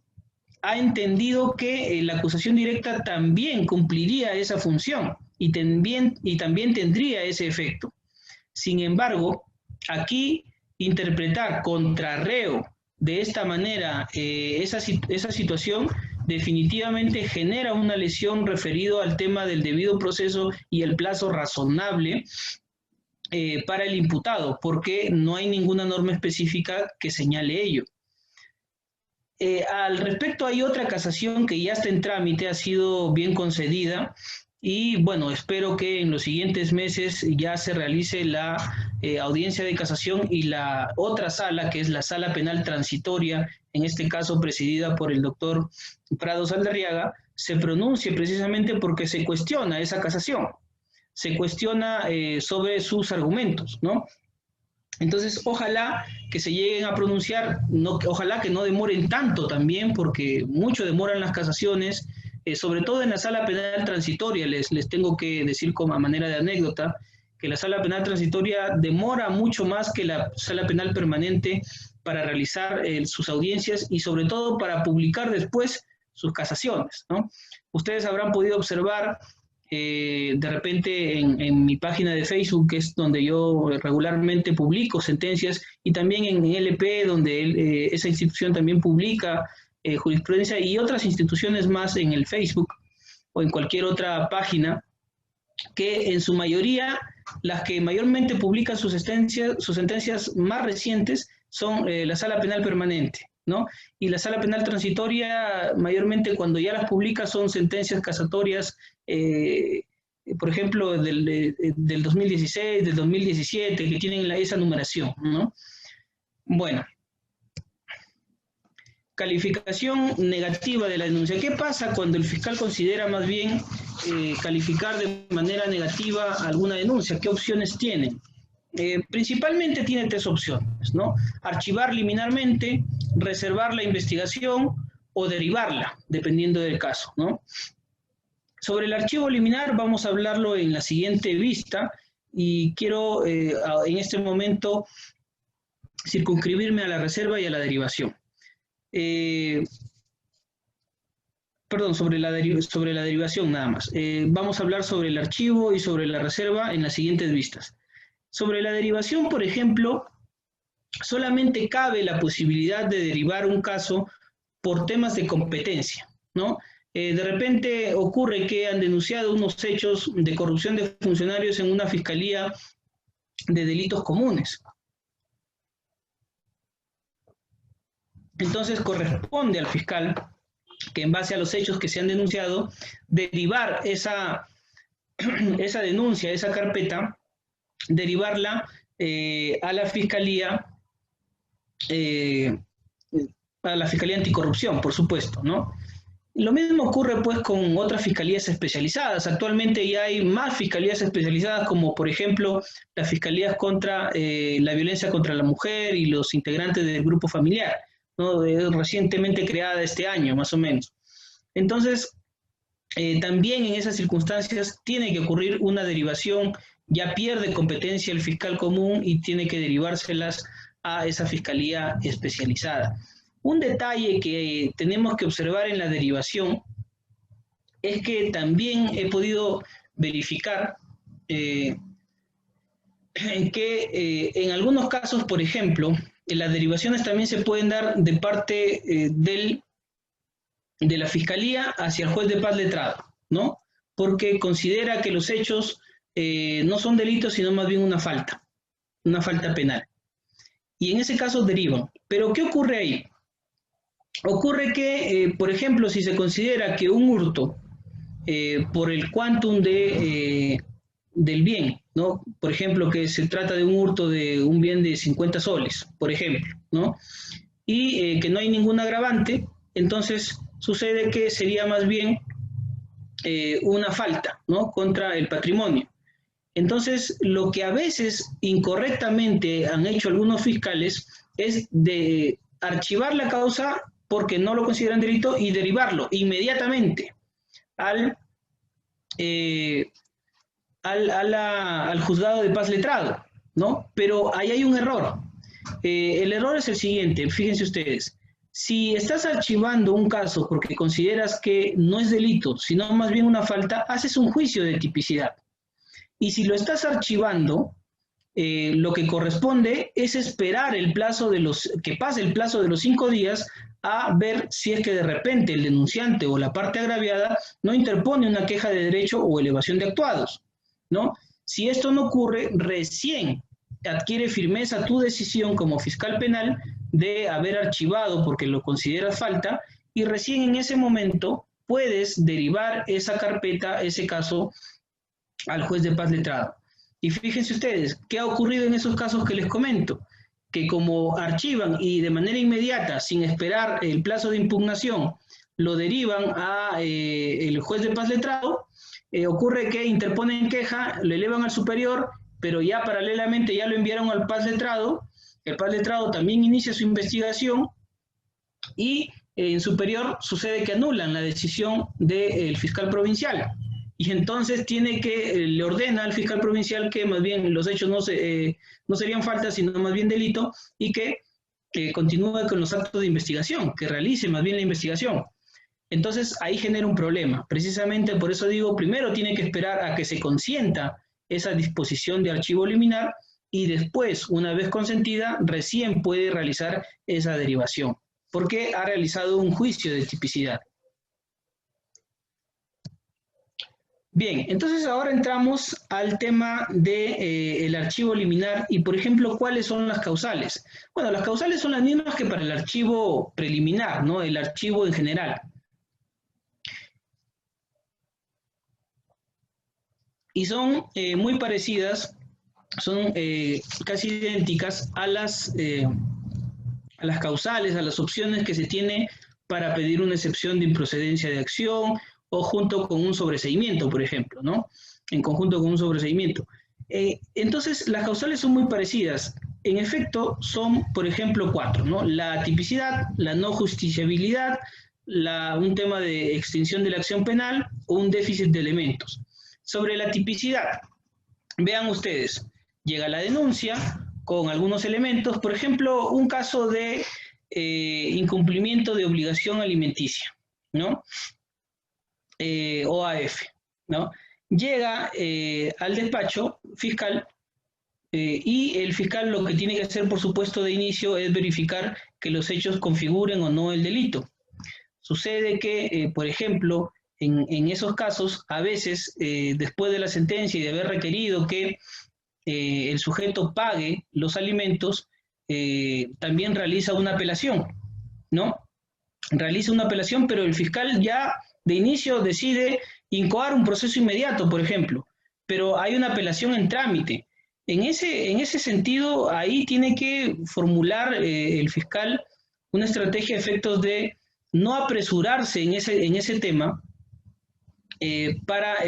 ha entendido que la acusación directa también cumpliría esa función y también tendría ese efecto. Sin embargo, aquí interpretar contra reo de esta manera esa situación definitivamente genera una lesión referido al tema del debido proceso y el plazo razonable para el imputado, porque no hay ninguna norma específica que señale ello. Al respecto, hay otra casación que ya está en trámite, ha sido bien concedida, y bueno, espero que en los siguientes meses ya se realice la audiencia de casación y la otra sala, que es la sala penal transitoria, en este caso presidida por el doctor Prado Saldarriaga, se pronuncie precisamente porque se cuestiona esa casación, se cuestiona sobre sus argumentos, ¿no? Entonces, ojalá que se lleguen a pronunciar, ojalá que no demoren tanto también, porque mucho demoran las casaciones, sobre todo en la sala penal transitoria. Les tengo que decir como a manera de anécdota que la sala penal transitoria demora mucho más que la sala penal permanente para realizar sus audiencias y sobre todo para publicar después sus casaciones, ¿no? Ustedes habrán podido observar de repente en mi página de Facebook, que es donde yo regularmente publico sentencias, y también en LP, donde esa institución también publica jurisprudencia, y otras instituciones más en el Facebook o en cualquier otra página, que en su mayoría, las que mayormente publican sus sentencias más recientes son la Sala Penal Permanente, ¿no? Y la Sala Penal Transitoria, mayormente cuando ya las publica, son sentencias casatorias, por ejemplo, del 2016, del 2017, que tienen esa numeración, ¿no? Bueno. Calificación negativa de la denuncia. ¿Qué pasa cuando el fiscal considera más bien calificar de manera negativa alguna denuncia? ¿Qué opciones tiene? Principalmente tiene tres opciones, ¿no? Archivar liminarmente, reservar la investigación o derivarla, dependiendo del caso, ¿no? Sobre el archivo liminar vamos a hablarlo en la siguiente vista, y quiero en este momento circunscribirme a la reserva y a la derivación. Perdón, sobre la derivación nada más. Vamos a hablar sobre el archivo y sobre la reserva en las siguientes vistas. Sobre la derivación, por ejemplo, solamente cabe la posibilidad de derivar un caso por temas de competencia, ¿no? De repente ocurre que han denunciado unos hechos de corrupción de funcionarios en una fiscalía de delitos comunes. Entonces corresponde al fiscal que, en base a los hechos que se han denunciado, derivar esa denuncia, esa carpeta, derivarla a la Fiscalía Anticorrupción, por supuesto, ¿no? Lo mismo ocurre pues con otras fiscalías especializadas. Actualmente ya hay más fiscalías especializadas, como por ejemplo las fiscalías contra la violencia contra la mujer y los integrantes del grupo familiar, ¿no? Recientemente creada este año, más o menos. Entonces, también en esas circunstancias tiene que ocurrir una derivación, ya pierde competencia el fiscal común y tiene que derivárselas a esa fiscalía especializada. Un detalle que tenemos que observar en la derivación es que también he podido verificar que en algunos casos, por ejemplo, las derivaciones también se pueden dar de parte de la Fiscalía hacia el juez de paz letrado, ¿no? Porque considera que los hechos no son delitos, sino más bien una falta penal. Y en ese caso derivan. Pero ¿qué ocurre ahí? Ocurre que, por ejemplo, si se considera que un hurto por el quantum del bien, ¿no? Por ejemplo, que se trata de un hurto de un bien de 50 soles, por ejemplo, ¿no? Y que no hay ningún agravante, entonces sucede que sería más bien una falta, ¿no? Contra el patrimonio. Entonces, lo que a veces incorrectamente han hecho algunos fiscales es de archivar la causa porque no lo consideran delito y derivarlo inmediatamente al, al juzgado de paz letrado, ¿no? Pero ahí hay un error. El error es el siguiente, fíjense ustedes. Si estás archivando un caso porque consideras que no es delito, sino más bien una falta, haces un juicio de tipicidad. Y si lo estás archivando, lo que corresponde es esperar el plazo de que pase el plazo de los 5 días a ver si es que de repente el denunciante o la parte agraviada no interpone una queja de derecho o elevación de actuados, ¿no? Si esto no ocurre, recién adquiere firmeza tu decisión como fiscal penal de haber archivado porque lo consideras falta y recién en ese momento puedes derivar esa carpeta, ese caso, al juez de paz letrado. Y fíjense ustedes, ¿qué ha ocurrido en esos casos que les comento? Que como archivan y de manera inmediata, sin esperar el plazo de impugnación, lo derivan a el juez de paz letrado, ocurre que interponen queja, lo elevan al superior, pero ya paralelamente ya lo enviaron al paz letrado, el paz letrado también inicia su investigación y en superior sucede que anulan la decisión del fiscal provincial. Y entonces le ordena al fiscal provincial que más bien los hechos no serían faltas, sino más bien delito, y que continúe con los actos de investigación, que realice más bien la investigación. Entonces ahí genera un problema. Precisamente por eso digo, primero tiene que esperar a que se consienta esa disposición de archivo liminar y después, una vez consentida, recién puede realizar esa derivación, porque ha realizado un juicio de tipicidad. Bien, entonces ahora entramos al tema del archivo liminar y, por ejemplo, ¿cuáles son las causales? Bueno, las causales son las mismas que para el archivo preliminar, ¿no? El archivo en general. Y son muy parecidas, son casi idénticas a las causales, a las opciones que se tiene para pedir una excepción de improcedencia de acción o junto con un sobreseimiento, por ejemplo, ¿no? En conjunto con un sobreseimiento. Entonces, las causales son muy parecidas. En efecto, son, por ejemplo, 4, ¿no? La tipicidad, la no justiciabilidad, un tema de extinción de la acción penal o un déficit de elementos. Sobre la tipicidad, vean ustedes, llega la denuncia con algunos elementos, por ejemplo, un caso de incumplimiento de obligación alimenticia, ¿no? OAF, ¿no? Llega al despacho fiscal y el fiscal lo que tiene que hacer, por supuesto, de inicio es verificar que los hechos configuren o no el delito. Sucede que, por ejemplo, en esos casos, a veces, después de la sentencia y de haber requerido que el sujeto pague los alimentos, también realiza una apelación, ¿no? Realiza una apelación, pero el fiscal ya de inicio decide incoar un proceso inmediato, por ejemplo, pero hay una apelación en trámite. En ese sentido, ahí tiene que formular el fiscal una estrategia a efectos de no apresurarse en ese tema para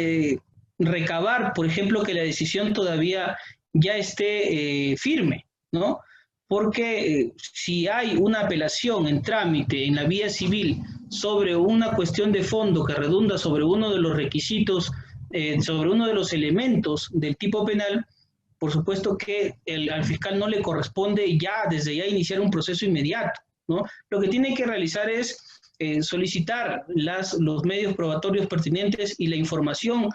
recabar, por ejemplo, que la decisión todavía ya esté firme, ¿no? Porque si hay una apelación en trámite en la vía civil sobre una cuestión de fondo que redunda sobre uno de los requisitos, sobre uno de los elementos del tipo penal, por supuesto que al fiscal no le corresponde desde ya iniciar un proceso inmediato, ¿no? Lo que tiene que realizar es solicitar los medios probatorios pertinentes y la información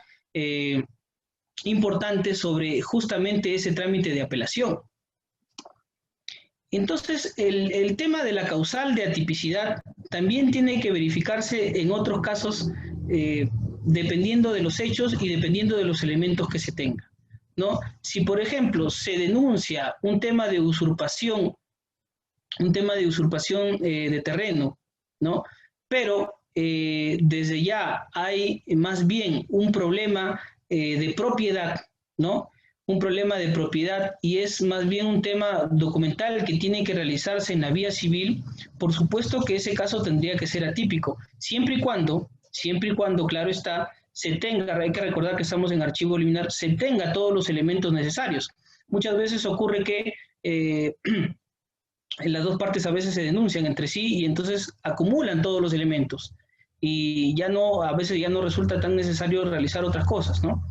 importante sobre justamente ese trámite de apelación. Entonces, el tema de la causal de atipicidad también tiene que verificarse en otros casos dependiendo de los hechos y dependiendo de los elementos que se tengan, ¿no? Si, por ejemplo, se denuncia un tema de usurpación de terreno, ¿no? Pero desde ya hay más bien un problema de propiedad, ¿no? Un problema de propiedad y es más bien un tema documental que tiene que realizarse en la vía civil, por supuesto que ese caso tendría que ser atípico, siempre y cuando, claro está, se tenga, hay que recordar que estamos en archivo liminar, se tenga todos los elementos necesarios. Muchas veces ocurre que las dos partes a veces se denuncian entre sí y entonces acumulan todos los elementos y ya no, a veces ya no resulta tan necesario realizar otras cosas, ¿no?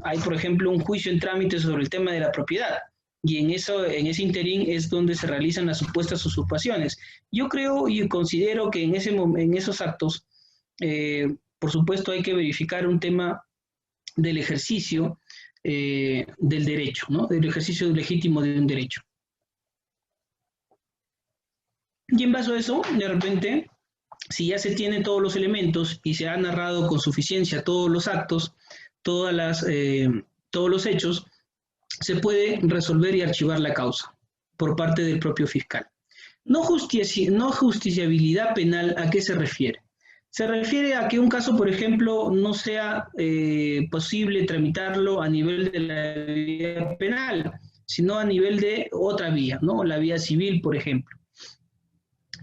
Hay, por ejemplo, un juicio en trámite sobre el tema de la propiedad y en ese interín es donde se realizan las supuestas usurpaciones. Yo creo y considero que en esos actos, por supuesto, hay que verificar un tema del ejercicio del derecho, ¿no? Del ejercicio legítimo de un derecho. Y en base a eso, de repente, si ya se tienen todos los elementos y se ha narrado con suficiencia todos los actos, todos los hechos, se puede resolver y archivar la causa por parte del propio fiscal. No justiciabilidad penal, ¿a qué se refiere? Se refiere a que un caso, por ejemplo, no sea posible tramitarlo a nivel de la vía penal, sino a nivel de otra vía, ¿no? La vía civil, por ejemplo.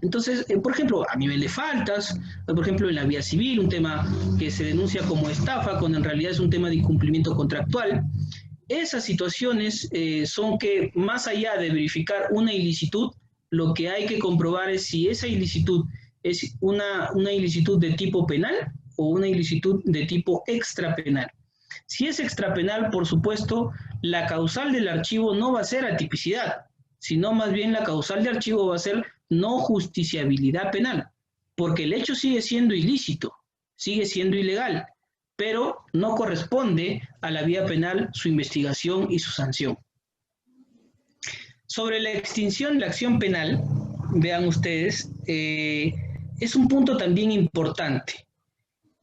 Entonces, por ejemplo, a nivel de faltas, por ejemplo, en la vía civil, un tema que se denuncia como estafa, cuando en realidad es un tema de incumplimiento contractual, esas situaciones son que, más allá de verificar una ilicitud, lo que hay que comprobar es si esa ilicitud es una ilicitud de tipo penal o una ilicitud de tipo extrapenal. Si es extrapenal, por supuesto, la causal del archivo no va a ser atipicidad, sino más bien la causal de archivo va a ser no justiciabilidad penal, porque el hecho sigue siendo ilícito, sigue siendo ilegal, pero no corresponde a la vía penal su investigación y su sanción. Sobre la extinción de la acción penal, vean ustedes, es un punto también importante,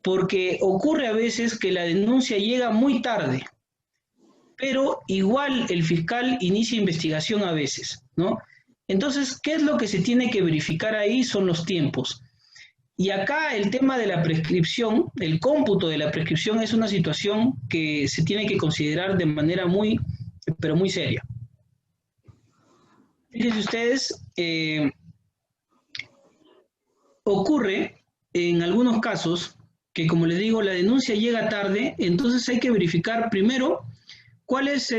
porque ocurre a veces que la denuncia llega muy tarde, pero igual el fiscal inicia investigación a veces, ¿no? Entonces, ¿qué es lo que se tiene que verificar ahí? Son los tiempos. Y acá el tema de la prescripción, el cómputo de la prescripción es una situación que se tiene que considerar de manera muy, pero muy seria. Fíjense ustedes, ocurre en algunos casos que, como les digo, la denuncia llega tarde, entonces hay que verificar primero cuál es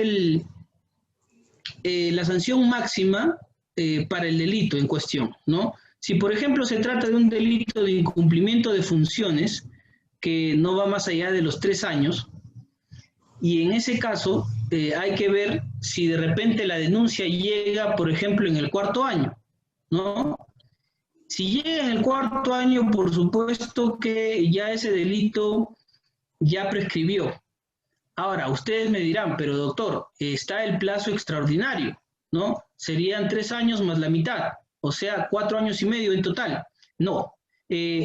la sanción máxima para el delito en cuestión, ¿no? Si, por ejemplo, se trata de un delito de incumplimiento de funciones que no va más allá de los 3 años, y en ese caso hay que ver si de repente la denuncia llega, por ejemplo, en el 4.º año, ¿no? Si llega en el 4.º año, por supuesto que ya ese delito ya prescribió. Ahora, ustedes me dirán, pero doctor, está el plazo extraordinario, ¿no? Serían 3 años más la mitad, o sea, 4 años y medio en total. No,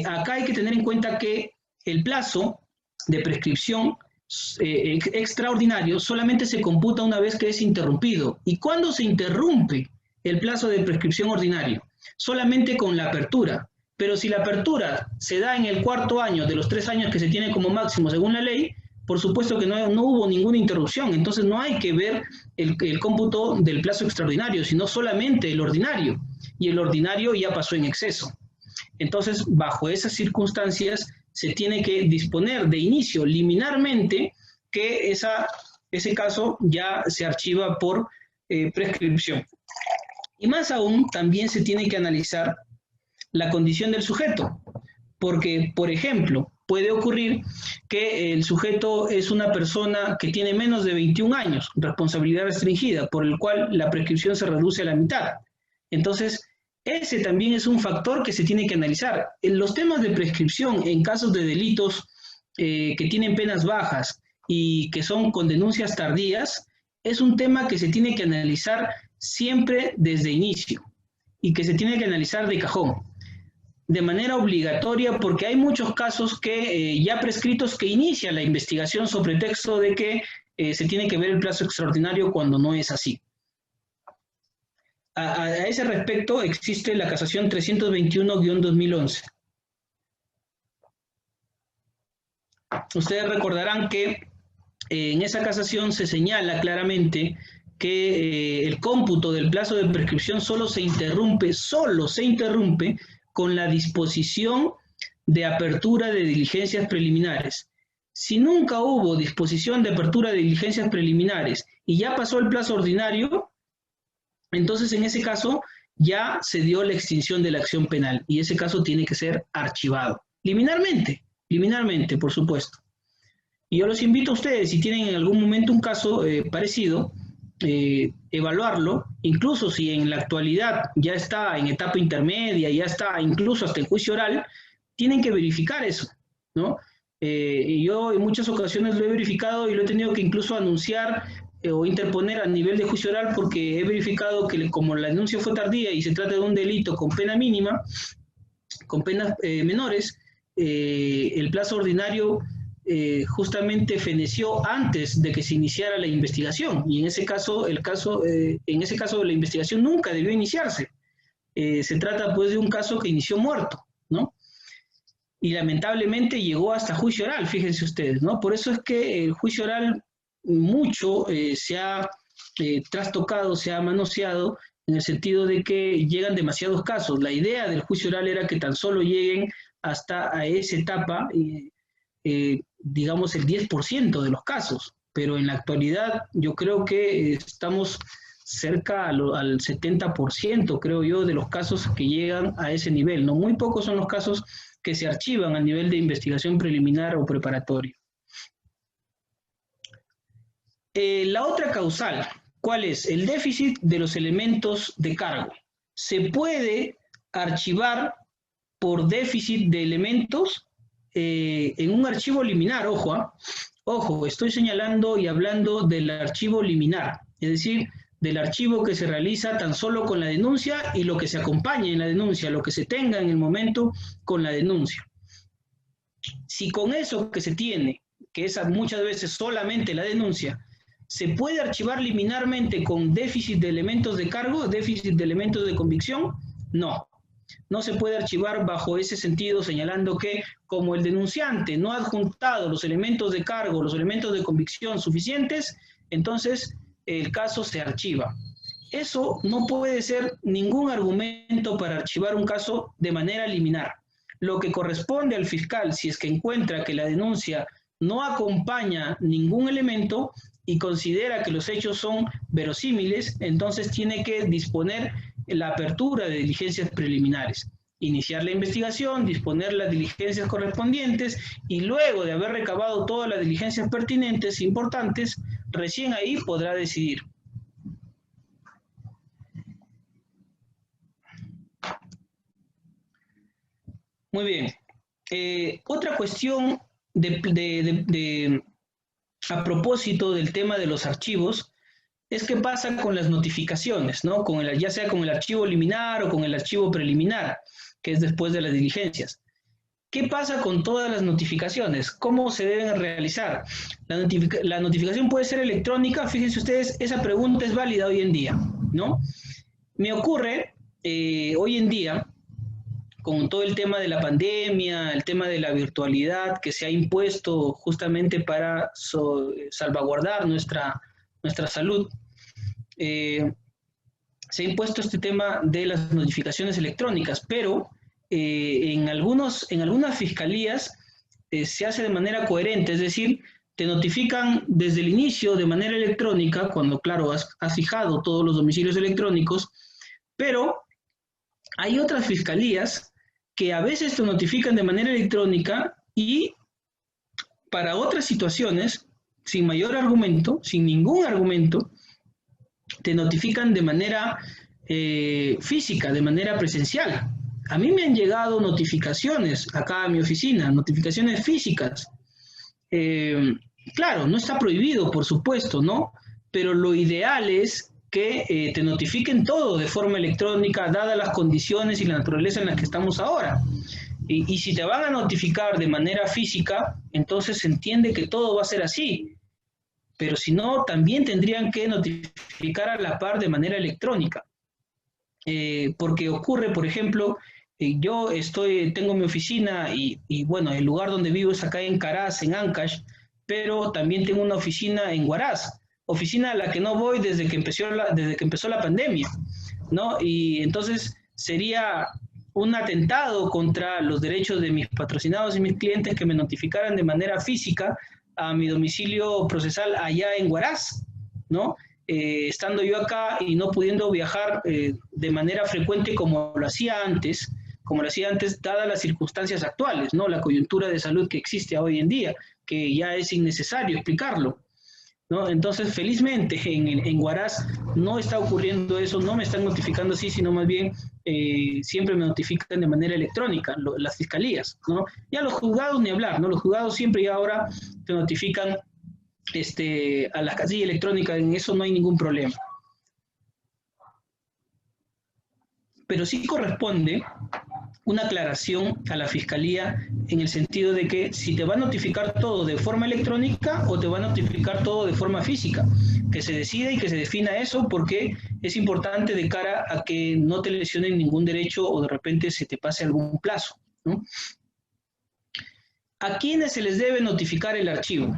acá hay que tener en cuenta que el plazo de prescripción extraordinario solamente se computa una vez que es interrumpido. ¿Y cuándo se interrumpe el plazo de prescripción ordinario? Solamente con la apertura. Pero si la apertura se da en el 4.º año de los 3 años que se tiene como máximo según la ley, por supuesto que no hubo ninguna interrupción, entonces no hay que ver el cómputo del plazo extraordinario, sino solamente el ordinario, y el ordinario ya pasó en exceso. Entonces, bajo esas circunstancias, se tiene que disponer de inicio liminarmente que ese caso ya se archiva por prescripción. Y más aún, también se tiene que analizar la condición del sujeto, porque, por ejemplo, puede ocurrir que el sujeto es una persona que tiene menos de 21 años, responsabilidad restringida, por el cual la prescripción se reduce a la mitad. Entonces, ese también es un factor que se tiene que analizar. En los temas de prescripción, en casos de delitos que tienen penas bajas y que son con denuncias tardías, es un tema que se tiene que analizar siempre desde inicio y que se tiene que analizar de cajón, de manera obligatoria, porque hay muchos casos que ya prescritos que inician la investigación sobre pretexto de que se tiene que ver el plazo extraordinario cuando no es así. A ese respecto existe la casación 321-2011. ustedes recordarán que en esa casación se señala claramente que el cómputo del plazo de prescripción solo se interrumpe con la disposición de apertura de diligencias preliminares. Si nunca hubo disposición de apertura de diligencias preliminares y ya pasó el plazo ordinario, entonces en ese caso ya se dio la extinción de la acción penal y ese caso tiene que ser archivado. Liminarmente, por supuesto. Y yo los invito a ustedes, si tienen en algún momento un caso parecido, evaluarlo, incluso si en la actualidad ya está en etapa intermedia, ya está incluso hasta en juicio oral, tienen que verificar eso, ¿no? Y yo en muchas ocasiones lo he verificado y lo he tenido que incluso anunciar o interponer a nivel de juicio oral porque he verificado que como la denuncia fue tardía y se trata de un delito con pena mínima, con penas menores, el plazo ordinario justamente feneció antes de que se iniciara la investigación y en ese caso, en ese caso la investigación nunca debió iniciarse. Se trata pues de un caso que inició muerto, ¿no? Y lamentablemente llegó hasta juicio oral, fíjense ustedes, ¿no? Por eso es que el juicio oral mucho se ha trastocado, se ha manoseado en el sentido de que llegan demasiados casos. La idea del juicio oral era que tan solo lleguen hasta a esa etapa, digamos el 10% de los casos, pero en la actualidad yo creo que estamos cerca al 70%, creo yo, de los casos que llegan a ese nivel, ¿no? Muy pocos son los casos que se archivan a nivel de investigación preliminar o preparatoria. La otra causal, ¿cuál es? El déficit de los elementos de cargo. Se puede archivar por déficit de elementos en un archivo liminar, ojo, estoy señalando y hablando del archivo liminar, es decir, del archivo que se realiza tan solo con la denuncia y lo que se acompaña en la denuncia, lo que se tenga en el momento con la denuncia. Si con eso que se tiene, que es muchas veces solamente la denuncia, se puede archivar liminarmente con déficit de elementos de cargo, déficit de elementos de convicción, no. No se puede archivar bajo ese sentido, señalando que como el denunciante no ha adjuntado los elementos de cargo, los elementos de convicción suficientes, entonces el caso se archiva. Eso no puede ser ningún argumento para archivar un caso de manera liminar. Lo que corresponde al fiscal, si es que encuentra que la denuncia no acompaña ningún elemento y considera que los hechos son verosímiles, entonces tiene que disponer la apertura de diligencias preliminares, iniciar la investigación, disponer las diligencias correspondientes y luego de haber recabado todas las diligencias pertinentes, importantes, recién ahí podrá decidir. Muy bien. Otra cuestión a propósito del tema de los archivos es qué pasa con las notificaciones, ¿no? Ya sea con el archivo liminar o con el archivo preliminar, que es después de las diligencias. ¿Qué pasa con todas las notificaciones? ¿Cómo se deben realizar? La notificación puede ser electrónica, fíjense ustedes, esa pregunta es válida hoy en día, ¿no? Me ocurre hoy en día, con todo el tema de la pandemia, el tema de la virtualidad que se ha impuesto justamente para salvaguardar nuestra salud, se ha impuesto este tema de las notificaciones electrónicas, pero en algunas fiscalías se hace de manera coherente, es decir, te notifican desde el inicio de manera electrónica, cuando claro has fijado todos los domicilios electrónicos, pero hay otras fiscalías que a veces te notifican de manera electrónica y para otras situaciones, sin mayor argumento, sin ningún argumento, te notifican de manera física, de manera presencial. A mí me han llegado notificaciones acá a mi oficina, notificaciones físicas. Claro, no está prohibido, por supuesto, ¿no? Pero lo ideal es que te notifiquen todo de forma electrónica, dadas las condiciones y la naturaleza en las que estamos ahora. Y si te van a notificar de manera física, entonces se entiende que todo va a ser así. Pero si no, también tendrían que notificar a la par de manera electrónica. Porque ocurre, por ejemplo, Yo tengo mi oficina y bueno, el lugar donde vivo es acá en Caraz, en Ancash, pero también tengo una oficina en Huaraz, oficina a la que no voy desde que empezó la pandemia, ¿no? Y entonces sería un atentado contra los derechos de mis patrocinados y mis clientes que me notificaran de manera física a mi domicilio procesal allá en Huaraz, ¿no? Estando yo acá y no pudiendo viajar de manera frecuente como lo hacía antes, dadas las circunstancias actuales, ¿no? La coyuntura de salud que existe hoy en día, que ya es innecesario explicarlo, ¿no? Entonces, felizmente, en Huaraz no está ocurriendo eso, no me están notificando así, sino más bien siempre me notifican de manera electrónica, las fiscalías, ¿no? Ya los juzgados ni hablar, ¿no? Los juzgados siempre y ahora te notifican a la casilla electrónica, en eso no hay ningún problema. Pero sí corresponde una aclaración a la Fiscalía en el sentido de que si te va a notificar todo de forma electrónica o te va a notificar todo de forma física, que se decida y que se defina eso porque es importante de cara a que no te lesionen ningún derecho o de repente se te pase algún plazo, ¿no? ¿A quiénes se les debe notificar el archivo?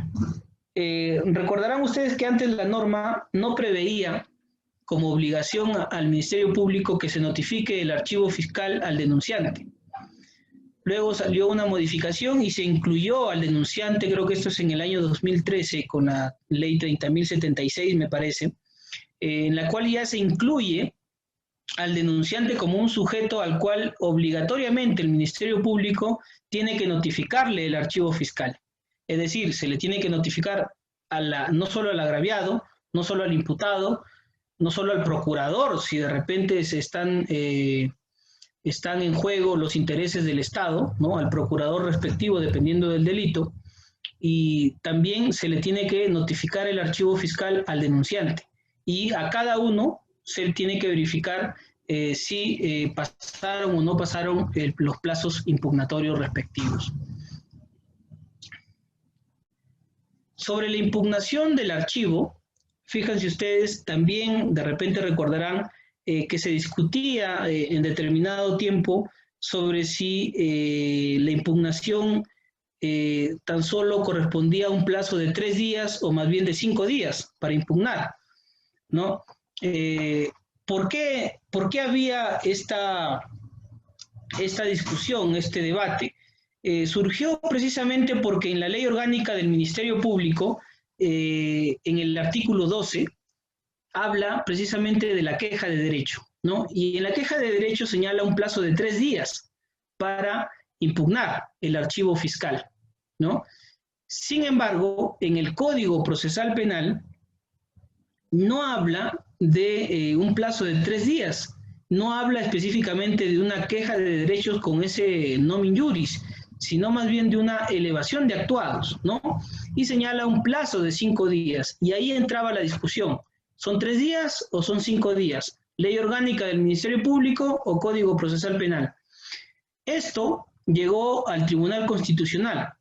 Recordarán ustedes que antes la norma no preveía como obligación al Ministerio Público que se notifique el archivo fiscal al denunciante. Luego salió una modificación y se incluyó al denunciante, creo que esto es en el año 2013, con la ley 30.076, me parece, en la cual ya se incluye al denunciante como un sujeto al cual obligatoriamente el Ministerio Público tiene que notificarle el archivo fiscal. Es decir, se le tiene que notificar no solo al agraviado, no solo al imputado, no solo al procurador, si de repente están en juego los intereses del Estado, ¿no? Al procurador respectivo, dependiendo del delito, y también se le tiene que notificar el archivo fiscal al denunciante. Y a cada uno se tiene que verificar si pasaron o no pasaron los plazos impugnatorios respectivos. Sobre la impugnación del archivo, fíjense ustedes, también de repente recordarán que se discutía en determinado tiempo sobre si la impugnación tan solo correspondía a un plazo de 3 días o más bien de 5 días para impugnar, ¿no? ¿Por qué había esta discusión, este debate? Surgió precisamente porque en la Ley Orgánica del Ministerio Público, en el artículo 12, habla precisamente de la queja de derecho, ¿no? Y en la queja de derecho señala un plazo de 3 días para impugnar el archivo fiscal, ¿no? Sin embargo, en el Código Procesal Penal no habla de un plazo de 3 días, no habla específicamente de una queja de derechos con ese nomen juris, sino más bien de una elevación de actuados, ¿no? Y señala un plazo de 5 días, y ahí entraba la discusión. ¿Son 3 días o son 5 días? ¿Ley orgánica del Ministerio Público o Código Procesal Penal? Esto llegó al Tribunal Constitucional,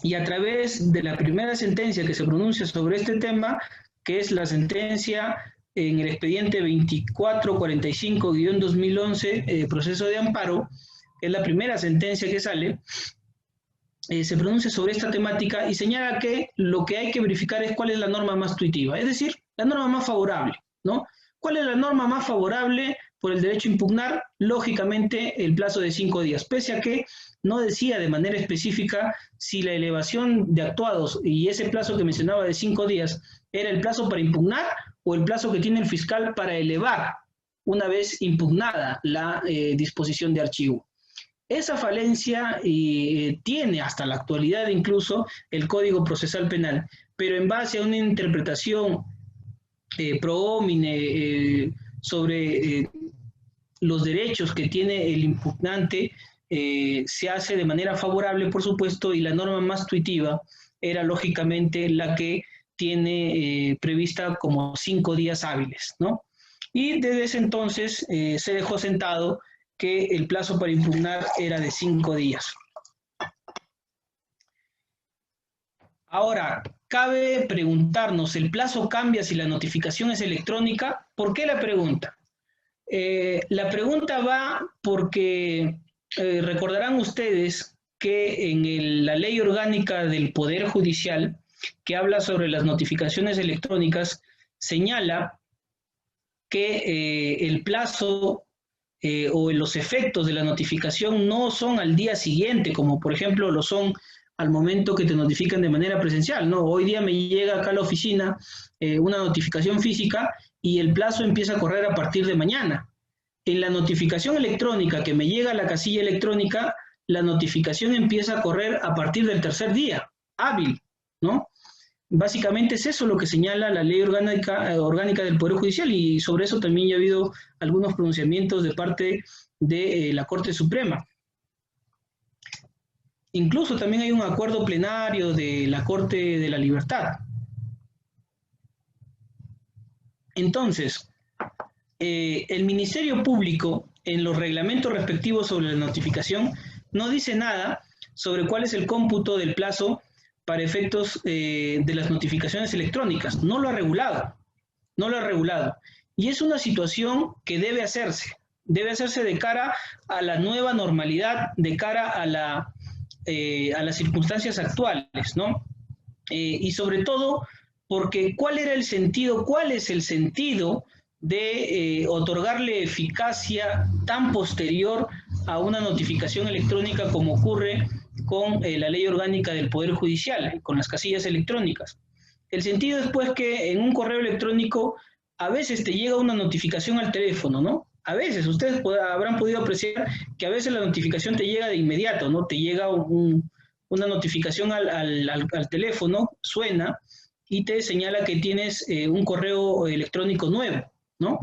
y a través de la primera sentencia que se pronuncia sobre este tema, que es la sentencia en el expediente 2445-2011, proceso de amparo, que es la primera sentencia que sale, se pronuncia sobre esta temática y señala que lo que hay que verificar es cuál es la norma más tuitiva, es decir, la norma más favorable, ¿no? ¿Cuál es la norma más favorable por el derecho a impugnar? Lógicamente, el plazo de 5 días, pese a que no decía de manera específica si la elevación de actuados y ese plazo que mencionaba de 5 días era el plazo para impugnar o el plazo que tiene el fiscal para elevar una vez impugnada la disposición de archivo. Esa falencia tiene hasta la actualidad incluso el Código Procesal Penal, pero en base a una interpretación pro homine sobre los derechos que tiene el impugnante, se hace de manera favorable, por supuesto, y la norma más tuitiva era lógicamente la que tiene prevista como 5 días hábiles, ¿no? Y desde ese entonces se dejó sentado que el plazo para impugnar era de 5 días. Ahora, cabe preguntarnos, ¿el plazo cambia si la notificación es electrónica? ¿Por qué la pregunta? La pregunta va porque recordarán ustedes que en la ley orgánica del Poder Judicial, que habla sobre las notificaciones electrónicas, señala que el plazo o los efectos de la notificación no son al día siguiente, como por ejemplo lo son al momento que te notifican de manera presencial, ¿no? Hoy día me llega acá a la oficina una notificación física y el plazo empieza a correr a partir de mañana. En la notificación electrónica que me llega a la casilla electrónica, la notificación empieza a correr a partir del tercer día, hábil, ¿no? Básicamente es eso lo que señala la ley orgánica del Poder Judicial, y sobre eso también ya ha habido algunos pronunciamientos de parte de la Corte Suprema. Incluso también hay un acuerdo plenario de la Corte de la Libertad. Entonces, el Ministerio Público, en los reglamentos respectivos sobre la notificación, no dice nada sobre cuál es el cómputo del plazo para efectos de las notificaciones electrónicas. No lo ha regulado, no lo ha regulado. Y es una situación que debe hacerse de cara a la nueva normalidad, de cara a las circunstancias actuales, ¿no? Y sobre todo porque ¿cuál es el sentido de otorgarle eficacia tan posterior a una notificación electrónica como ocurre con la ley orgánica del Poder Judicial, con las casillas electrónicas? El sentido es pues que en un correo electrónico a veces te llega una notificación al teléfono, ¿no? A veces, ustedes habrán podido apreciar que a veces la notificación te llega de inmediato, ¿no? Te llega una notificación al teléfono, suena y te señala que tienes un correo electrónico nuevo, ¿no?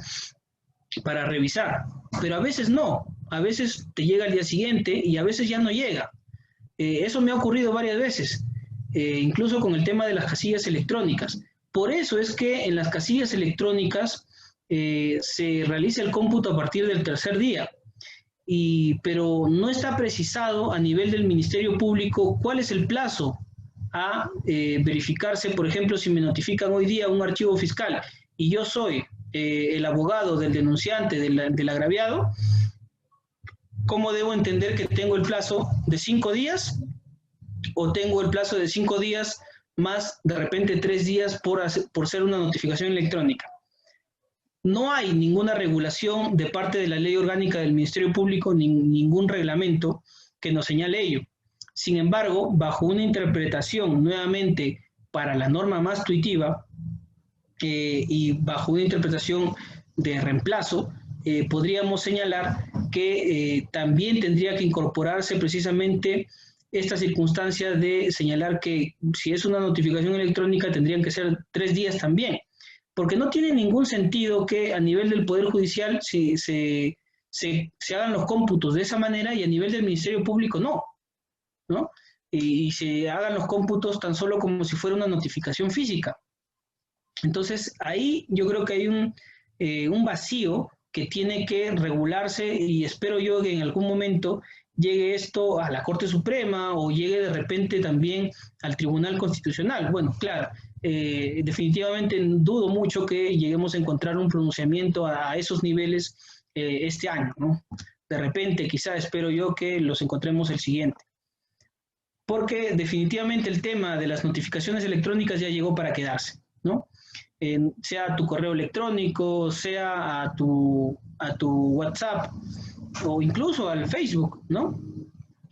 Para revisar. Pero a veces no, a veces te llega al día siguiente y a veces ya no llega. Eso me ha ocurrido varias veces, incluso con el tema de las casillas electrónicas. Por eso es que en las casillas electrónicas se realiza el cómputo a partir del tercer día, pero no está precisado a nivel del Ministerio Público cuál es el plazo a verificarse. Por ejemplo, si me notifican hoy día un archivo fiscal y yo soy el abogado del denunciante, del agraviado, ¿cómo debo entender que tengo el plazo de 5 días o tengo el plazo de 5 días más de repente 3 días por ser una notificación electrónica? No hay ninguna regulación de parte de la ley orgánica del Ministerio Público, ningún reglamento que nos señale ello. Sin embargo, bajo una interpretación nuevamente para la norma más tuitiva y bajo una interpretación de reemplazo, podríamos señalar que también tendría que incorporarse precisamente esta circunstancia de señalar que si es una notificación electrónica tendrían que ser 3 días también, porque no tiene ningún sentido que a nivel del Poder Judicial se hagan los cómputos de esa manera y a nivel del Ministerio Público ¿no? Y se hagan los cómputos tan solo como si fuera una notificación física. Entonces, ahí yo creo que hay un vacío que tiene que regularse, y espero yo que en algún momento llegue esto a la Corte Suprema o llegue de repente también al Tribunal Constitucional. Bueno, claro, definitivamente dudo mucho que lleguemos a encontrar un pronunciamiento a esos niveles este año, ¿no? De repente, quizá espero yo que los encontremos el siguiente. Porque definitivamente el tema de las notificaciones electrónicas ya llegó para quedarse, ¿no? Sea a tu correo electrónico, sea a tu WhatsApp o incluso al Facebook, ¿no?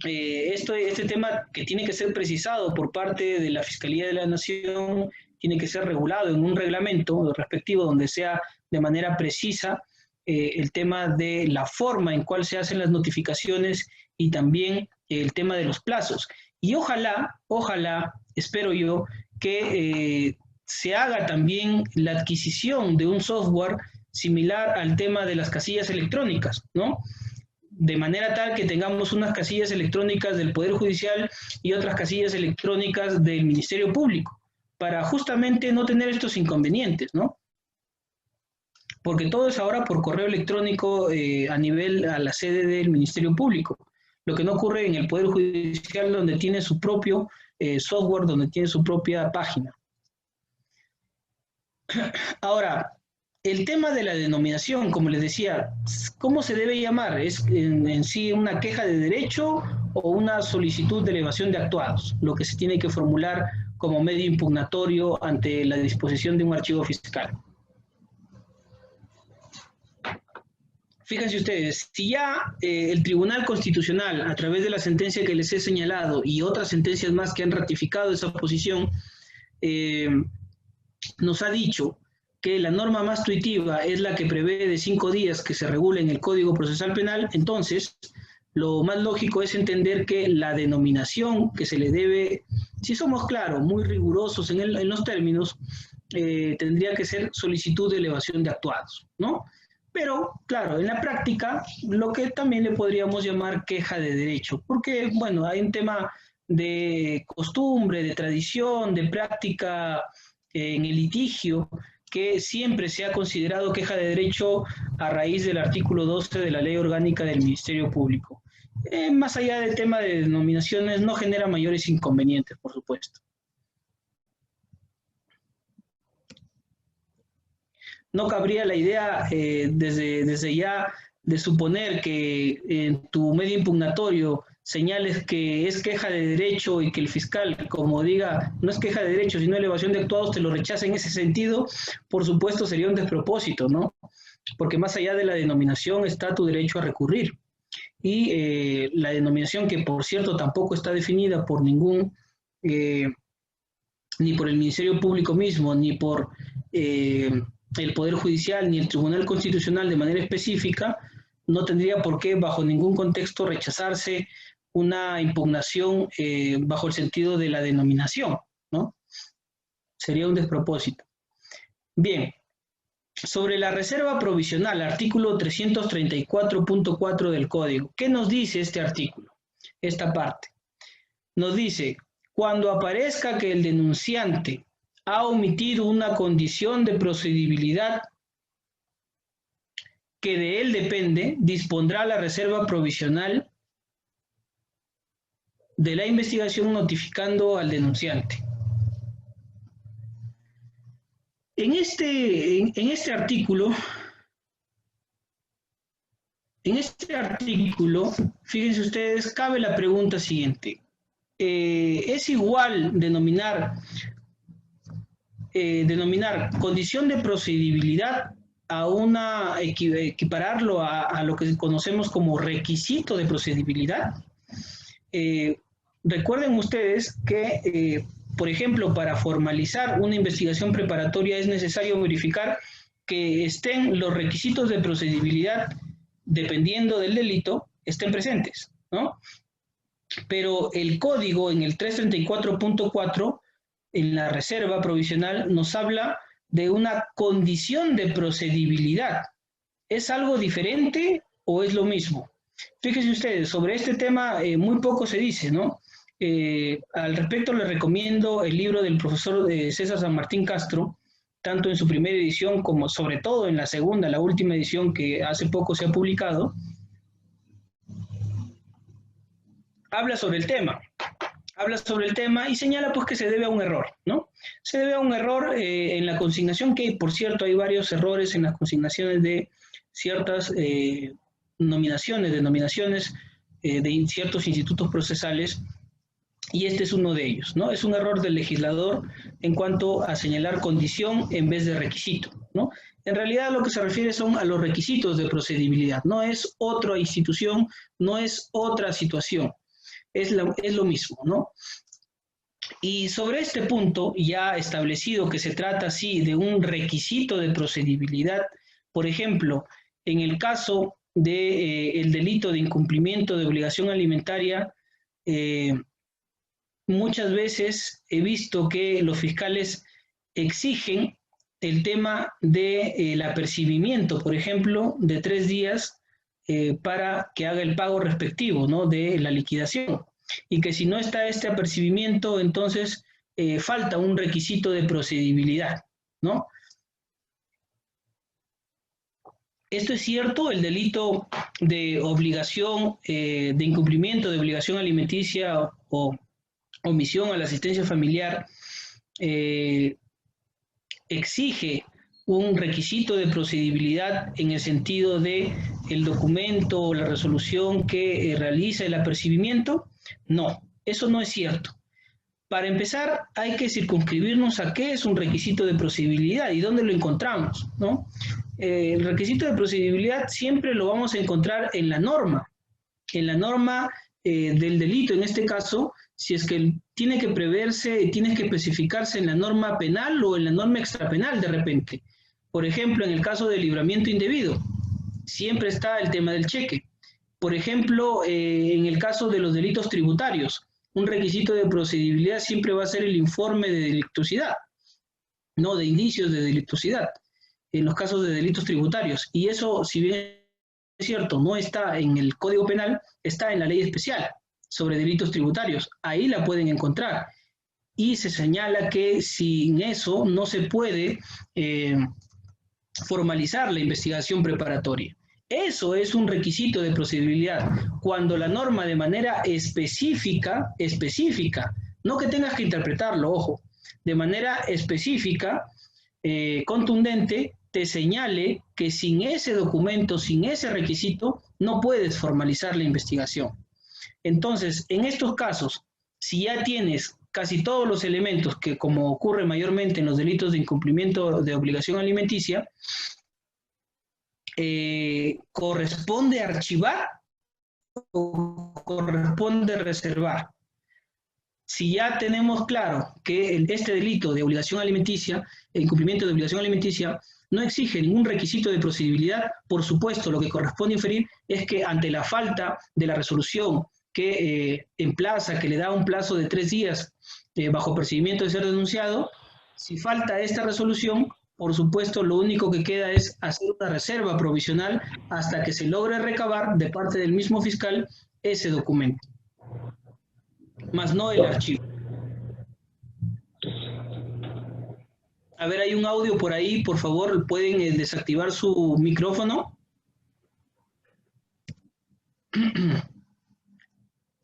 Este tema que tiene que ser precisado por parte de la Fiscalía de la Nación, tiene que ser regulado en un reglamento respectivo donde sea de manera precisa el tema de la forma en cual se hacen las notificaciones y también el tema de los plazos. Y ojalá, espero yo, que se haga también la adquisición de un software similar al tema de las casillas electrónicas, ¿no? De manera tal que tengamos unas casillas electrónicas del Poder Judicial y otras casillas electrónicas del Ministerio Público, para justamente no tener estos inconvenientes, ¿no? Porque todo es ahora por correo electrónico a la sede del Ministerio Público. Lo que no ocurre en el Poder Judicial, donde tiene su propio software, donde tiene su propia página. Ahora, el tema de la denominación, como les decía, ¿cómo se debe llamar? ¿Es en sí una queja de derecho o una solicitud de elevación de actuados? Lo que se tiene que formular como medio impugnatorio ante la disposición de un archivo fiscal. Fíjense ustedes, si ya el Tribunal Constitucional, a través de la sentencia que les he señalado y otras sentencias más que han ratificado esa posición, nos ha dicho que la norma más tuitiva es la que prevé de 5 días que se regule en el Código Procesal Penal, entonces lo más lógico es entender que la denominación que se le debe, si somos claros, muy rigurosos en los términos, tendría que ser solicitud de elevación de actuados, ¿no? Pero, claro, en la práctica, lo que también le podríamos llamar queja de derecho, porque, bueno, hay un tema de costumbre, de tradición, de práctica en el litigio, que siempre se ha considerado queja de derecho a raíz del artículo 12 de la Ley Orgánica del Ministerio Público. Más allá del tema de denominaciones, no genera mayores inconvenientes, por supuesto. No cabría la idea desde ya de suponer que en tu medio impugnatorio señales que es queja de derecho y que el fiscal, como diga, no es queja de derecho, sino elevación de actuados, te lo rechaza en ese sentido, por supuesto sería un despropósito, ¿no? Porque más allá de la denominación está tu derecho a recurrir. Y la denominación, que por cierto tampoco está definida por ningún, ni por el Ministerio Público mismo, ni por el Poder Judicial, ni el Tribunal Constitucional de manera específica, no tendría por qué bajo ningún contexto rechazarse una impugnación bajo el sentido de la denominación, ¿no? Sería un despropósito. Bien, sobre la reserva provisional, artículo 334.4 del Código. ¿Qué nos dice este artículo? Esta parte. Nos dice, cuando aparezca que el denunciante ha omitido una condición de procedibilidad que de él depende, dispondrá la reserva provisional de la investigación notificando al denunciante. En este artículo, fíjense ustedes, cabe la pregunta siguiente. ¿Es igual denominar condición de procedibilidad a equipararlo a lo que conocemos como requisito de procedibilidad? Recuerden ustedes que, por ejemplo, para formalizar una investigación preparatoria es necesario verificar que estén los requisitos de procedibilidad, dependiendo del delito, estén presentes, ¿no? Pero el código en el 334.4, en la reserva provisional, nos habla de una condición de procedibilidad. ¿Es algo diferente o es lo mismo? Fíjense ustedes, sobre este tema muy poco se dice, ¿no? Al respecto les recomiendo el libro del profesor César San Martín Castro, tanto en su primera edición como sobre todo en la segunda, la última edición que hace poco se ha publicado. Habla sobre el tema y señala pues que se debe a un error, ¿no? Se debe a un error en la consignación, que por cierto hay varios errores en las consignaciones de ciertas denominaciones de ciertos institutos procesales, y este es uno de ellos, ¿no? Es un error del legislador en cuanto a señalar condición en vez de requisito, ¿no? En realidad lo que se refiere son a los requisitos de procedibilidad, no es otra institución, no es otra situación, es lo mismo, ¿no? Y sobre este punto, ya establecido que se trata así de un requisito de procedibilidad, por ejemplo, en el caso del delito de incumplimiento de obligación alimentaria, muchas veces he visto que los fiscales exigen el tema del apercibimiento, por ejemplo, de 3 días para que haga el pago respectivo, ¿no?, de la liquidación. Y que si no está este apercibimiento, entonces falta un requisito de procedibilidad, ¿no? Esto es cierto, el delito de obligación, de incumplimiento de obligación alimenticia o omisión a la asistencia familiar exige un requisito de procedibilidad en el sentido de el documento o la resolución que realiza el apercibimiento? No, eso no es cierto. Para empezar, hay que circunscribirnos a qué es un requisito de procedibilidad y dónde lo encontramos, ¿no? El requisito de procedibilidad siempre lo vamos a encontrar en la norma del delito, en este caso, si es que tiene que preverse, tiene que especificarse en la norma penal o en la norma extrapenal de repente. Por ejemplo, en el caso de libramiento indebido, siempre está el tema del cheque. Por ejemplo, en el caso de los delitos tributarios, un requisito de procedibilidad siempre va a ser el informe de delictuosidad, no de indicios de delictuosidad, en los casos de delitos tributarios. Y eso, si bien es cierto, no está en el Código Penal, está en la ley especial sobre delitos tributarios. Ahí la pueden encontrar. Y se señala que sin eso no se puede formalizar la investigación preparatoria. Eso es un requisito de procedibilidad, cuando la norma de manera específica, no que tengas que interpretarlo, ojo, de manera específica, contundente, te señale que sin ese documento, sin ese requisito, no puedes formalizar la investigación. Entonces, en estos casos, si ya tienes casi todos los elementos, que como ocurre mayormente en los delitos de incumplimiento de obligación alimenticia, ¿corresponde archivar o corresponde reservar? Si ya tenemos claro que este delito de obligación alimenticia, el incumplimiento de obligación alimenticia, no exige ningún requisito de procedibilidad, por supuesto, lo que corresponde inferir es que ante la falta de la resolución que emplaza, que le da un plazo de 3 días bajo percibimiento de ser denunciado, si falta esta resolución, por supuesto, lo único que queda es hacer una reserva provisional hasta que se logre recabar de parte del mismo fiscal ese documento, más no el archivo. A ver, hay un audio por ahí, por favor, ¿pueden desactivar su micrófono?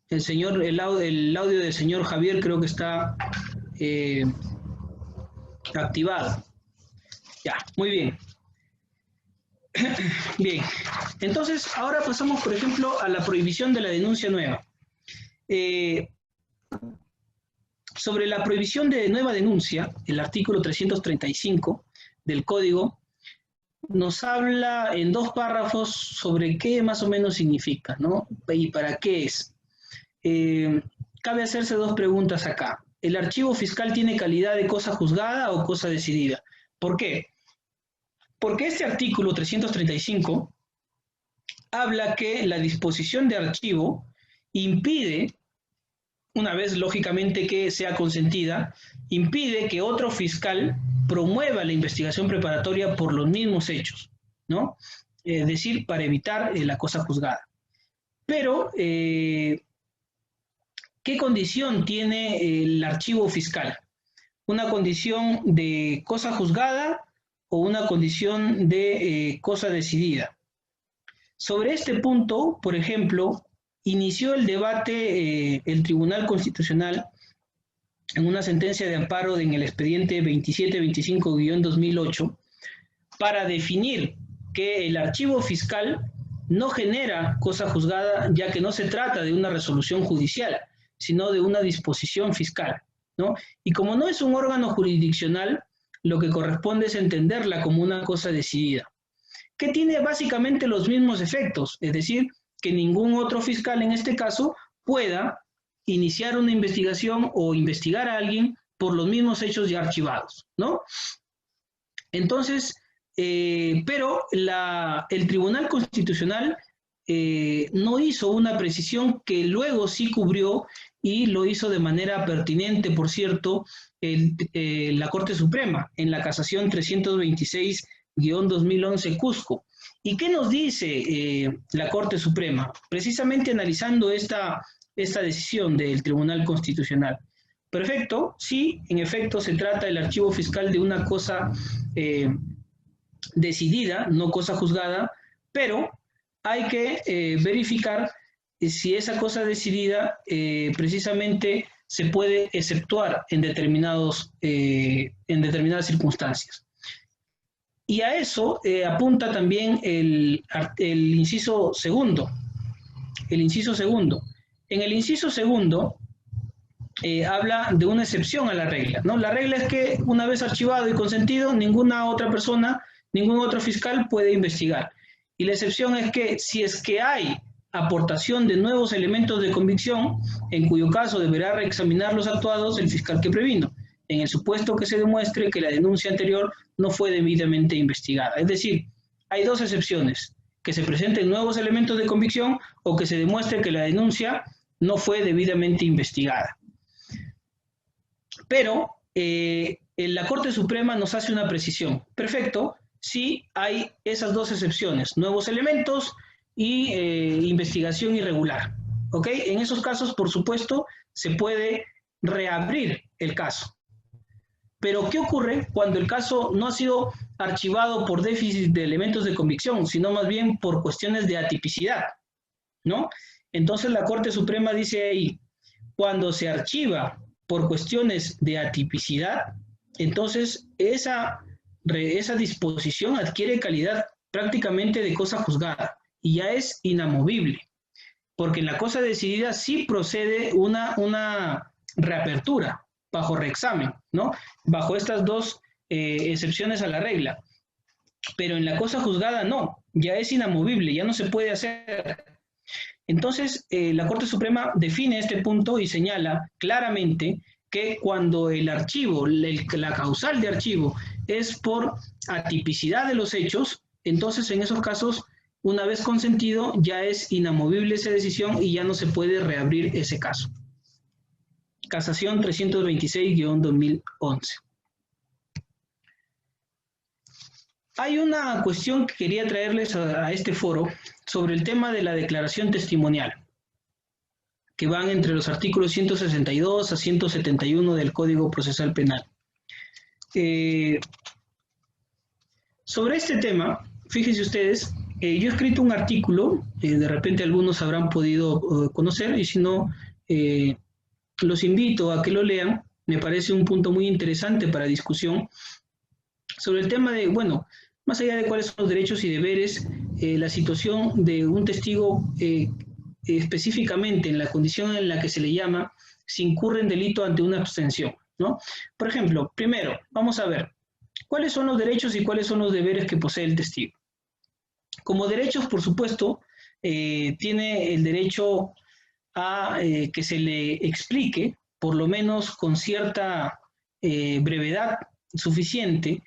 El audio del señor Javier creo que está activado. Ya, muy bien. Bien, entonces ahora pasamos, por ejemplo, a la prohibición de la denuncia nueva. Sobre la prohibición de nueva denuncia, el artículo 335 del Código nos habla en 2 párrafos sobre qué más o menos significa, ¿no? Y para qué es. Cabe hacerse 2 preguntas acá. ¿El archivo fiscal tiene calidad de cosa juzgada o cosa decidida? ¿Por qué? Porque este artículo 335 habla que la disposición de archivo impide, una vez lógicamente que sea consentida, impide que otro fiscal promueva la investigación preparatoria por los mismos hechos, ¿no? Es decir, para evitar la cosa juzgada. Pero, ¿qué condición tiene el archivo fiscal? ¿Una condición de cosa juzgada o una condición de cosa decidida? Sobre este punto, por ejemplo, inició el debate el Tribunal Constitucional en una sentencia de amparo en el expediente 2725-2008 para definir que el archivo fiscal no genera cosa juzgada, ya que no se trata de una resolución judicial, sino de una disposición fiscal, ¿no? Y como no es un órgano jurisdiccional, lo que corresponde es entenderla como una cosa decidida, que tiene básicamente los mismos efectos, es decir, que ningún otro fiscal en este caso pueda iniciar una investigación o investigar a alguien por los mismos hechos ya archivados, ¿no? Entonces, pero el Tribunal Constitucional no hizo una precisión que luego sí cubrió y lo hizo de manera pertinente, por cierto, la Corte Suprema, en la casación 326-2011 Cusco. ¿Y qué nos dice la Corte Suprema? Precisamente analizando esta decisión del Tribunal Constitucional. Perfecto, sí, en efecto se trata el archivo fiscal de una cosa decidida, no cosa juzgada, pero hay que verificar si esa cosa decidida precisamente se puede exceptuar en determinadas circunstancias. Y a eso apunta también el inciso segundo. El inciso segundo. En el inciso segundo habla de una excepción a la regla, ¿no? La regla es que una vez archivado y consentido, ninguna otra persona, ningún otro fiscal puede investigar. Y la excepción es que si es que hay aportación de nuevos elementos de convicción, en cuyo caso deberá reexaminar los actuados el fiscal que previno, en el supuesto que se demuestre que la denuncia anterior no fue debidamente investigada. Es decir, hay dos excepciones: que se presenten nuevos elementos de convicción o que se demuestre que la denuncia no fue debidamente investigada. Pero la Corte Suprema nos hace una precisión. Perfecto, sí hay esas dos excepciones: nuevos elementos y investigación irregular. ¿Ok? En esos casos, por supuesto, se puede reabrir el caso. Pero, ¿qué ocurre cuando el caso no ha sido archivado por déficit de elementos de convicción, sino más bien por cuestiones de atipicidad, ¿no? Entonces la Corte Suprema dice ahí, cuando se archiva por cuestiones de atipicidad, entonces esa disposición adquiere calidad prácticamente de cosa juzgada y ya es inamovible, porque en la cosa decidida sí procede una reapertura bajo reexamen, ¿no? Bajo estas dos excepciones a la regla. Pero en la cosa juzgada no, ya es inamovible, ya no se puede hacer. Entonces, la Corte Suprema define este punto y señala claramente que cuando el archivo, la causal de archivo es por atipicidad de los hechos, entonces en esos casos, una vez consentido, ya es inamovible esa decisión y ya no se puede reabrir ese caso. Casación 326-2011. Hay una cuestión que quería traerles a este foro sobre el tema de la declaración testimonial, que van entre los artículos 162 a 171 del Código Procesal Penal. Sobre este tema, fíjense ustedes, yo he escrito un artículo, de repente algunos habrán podido conocer, y si no, los invito a que lo lean. Me parece un punto muy interesante para discusión sobre el tema de, bueno, más allá de cuáles son los derechos y deberes, la situación de un testigo específicamente en la condición en la que se le llama si incurre en delito ante una abstención, ¿no? Por ejemplo, primero, vamos a ver, ¿cuáles son los derechos y cuáles son los deberes que posee el testigo? Como derechos, por supuesto, tiene el derecho a que se le explique, por lo menos con cierta brevedad suficiente,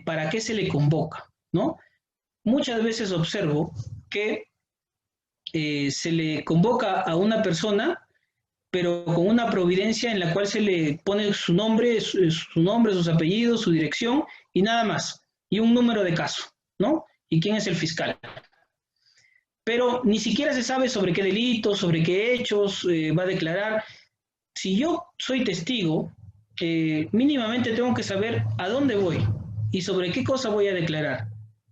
para qué se le convoca, ¿no? Muchas veces observo que se le convoca a una persona, pero con una providencia en la cual se le pone su nombre, sus apellidos, su dirección y nada más, y un número de caso, ¿no? Y quién es el fiscal. Pero ni siquiera se sabe sobre qué delitos, sobre qué hechos va a declarar. Si yo soy testigo, mínimamente tengo que saber a dónde voy y sobre qué cosa voy a declarar,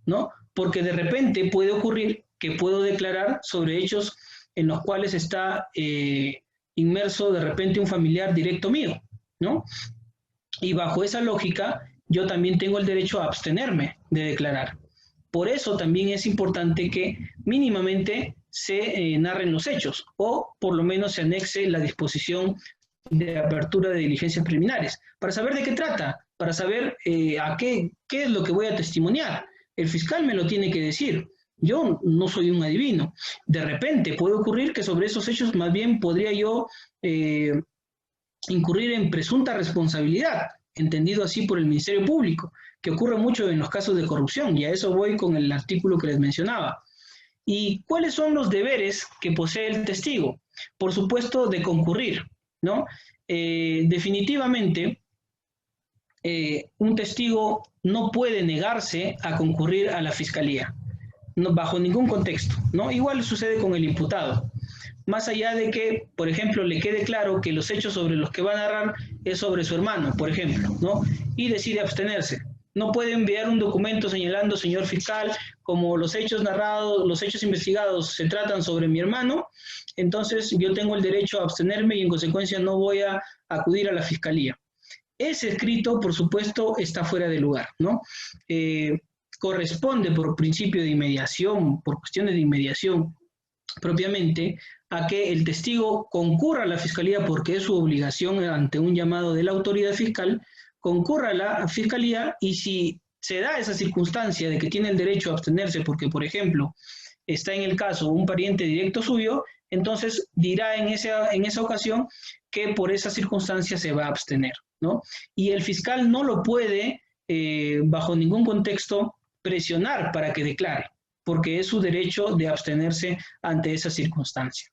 ¿no? Porque de repente puede ocurrir que puedo declarar sobre hechos en los cuales está inmerso de repente un familiar directo mío, ¿no? Y bajo esa lógica, yo también tengo el derecho a abstenerme de declarar. Por eso también es importante que mínimamente se narren los hechos o por lo menos se anexe la disposición de apertura de diligencias preliminares, para saber de qué trata, para saber qué es lo que voy a testimoniar. El fiscal me lo tiene que decir. Yo no soy un adivino. De repente puede ocurrir que sobre esos hechos más bien podría yo incurrir en presunta responsabilidad, entendido así por el Ministerio Público, que ocurre mucho en los casos de corrupción, y a eso voy con el artículo que les mencionaba. ¿Y cuáles son los deberes que posee el testigo? Por supuesto, de concurrir, ¿no? Definitivamente, un testigo no puede negarse a concurrir a la fiscalía, no, bajo ningún contexto, ¿no? Igual sucede con el imputado. Más allá de que, por ejemplo, le quede claro que los hechos sobre los que va a narrar es sobre su hermano, por ejemplo, ¿no? Y decide abstenerse. No puede enviar un documento señalando, señor fiscal, como los hechos narrados, los hechos investigados se tratan sobre mi hermano, entonces yo tengo el derecho a abstenerme y en consecuencia no voy a acudir a la fiscalía. Ese escrito, por supuesto, está fuera de lugar, ¿no? corresponde por principio de inmediación, por cuestiones de inmediación propiamente, a que el testigo concurra a la fiscalía porque es su obligación ante un llamado de la autoridad fiscal, concurra a la fiscalía y si se da esa circunstancia de que tiene el derecho a abstenerse porque, por ejemplo, está en el caso un pariente directo suyo, entonces dirá en esa ocasión que por esa circunstancia se va a abstener, ¿no? Y el fiscal no lo puede, bajo ningún contexto, presionar para que declare, porque es su derecho de abstenerse ante esa circunstancia.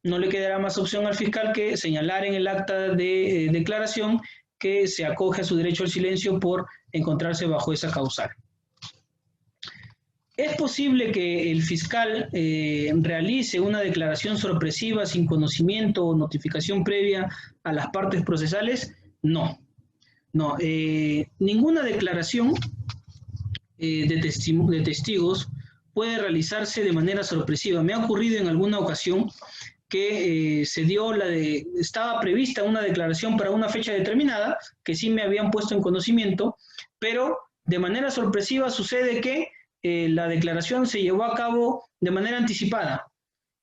No le quedará más opción al fiscal que señalar en el acta de declaración que se acoge a su derecho al silencio por encontrarse bajo esa causal. ¿Es posible que el fiscal realice una declaración sorpresiva sin conocimiento o notificación previa a las partes procesales? No. No, ninguna declaración de testigos puede realizarse de manera sorpresiva. Me ha ocurrido en alguna ocasión que estaba prevista una declaración para una fecha determinada, que sí me habían puesto en conocimiento, pero de manera sorpresiva sucede que la declaración se llevó a cabo de manera anticipada.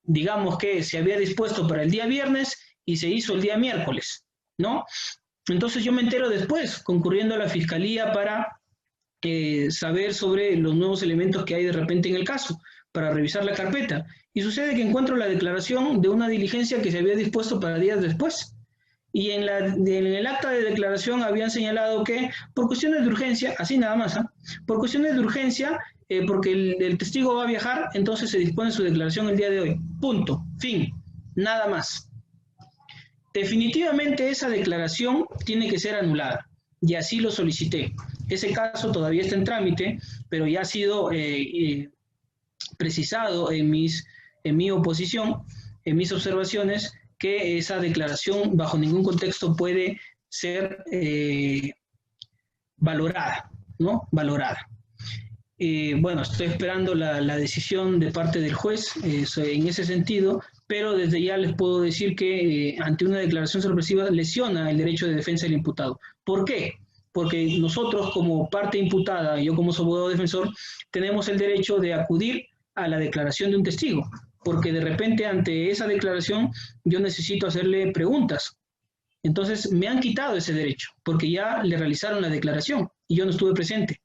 Digamos que se había dispuesto para el día viernes y se hizo el día miércoles, ¿no? Entonces yo me entero después, concurriendo a la fiscalía para saber sobre los nuevos elementos que hay de repente en el caso, para revisar la carpeta. Y sucede que encuentro la declaración de una diligencia que se había dispuesto para días después. Y en el acta de declaración habían señalado que por cuestiones de urgencia, así nada más, por cuestiones de urgencia, porque el testigo va a viajar, entonces se dispone su declaración el día de hoy. Punto. Fin. Nada más. Definitivamente esa declaración tiene que ser anulada. Y así lo solicité. Ese caso todavía está en trámite, pero ya ha sido precisado en mi oposición, en mis observaciones, que esa declaración bajo ningún contexto puede ser valorada, ¿no? Valorada. Bueno, estoy esperando la decisión de parte del juez en ese sentido, pero desde ya les puedo decir que ante una declaración sorpresiva lesiona el derecho de defensa del imputado. ¿Por qué? Porque nosotros como parte imputada, yo como abogado defensor, tenemos el derecho de acudir a la declaración de un testigo, porque de repente ante esa declaración yo necesito hacerle preguntas. Entonces me han quitado ese derecho, porque ya le realizaron la declaración y yo no estuve presente,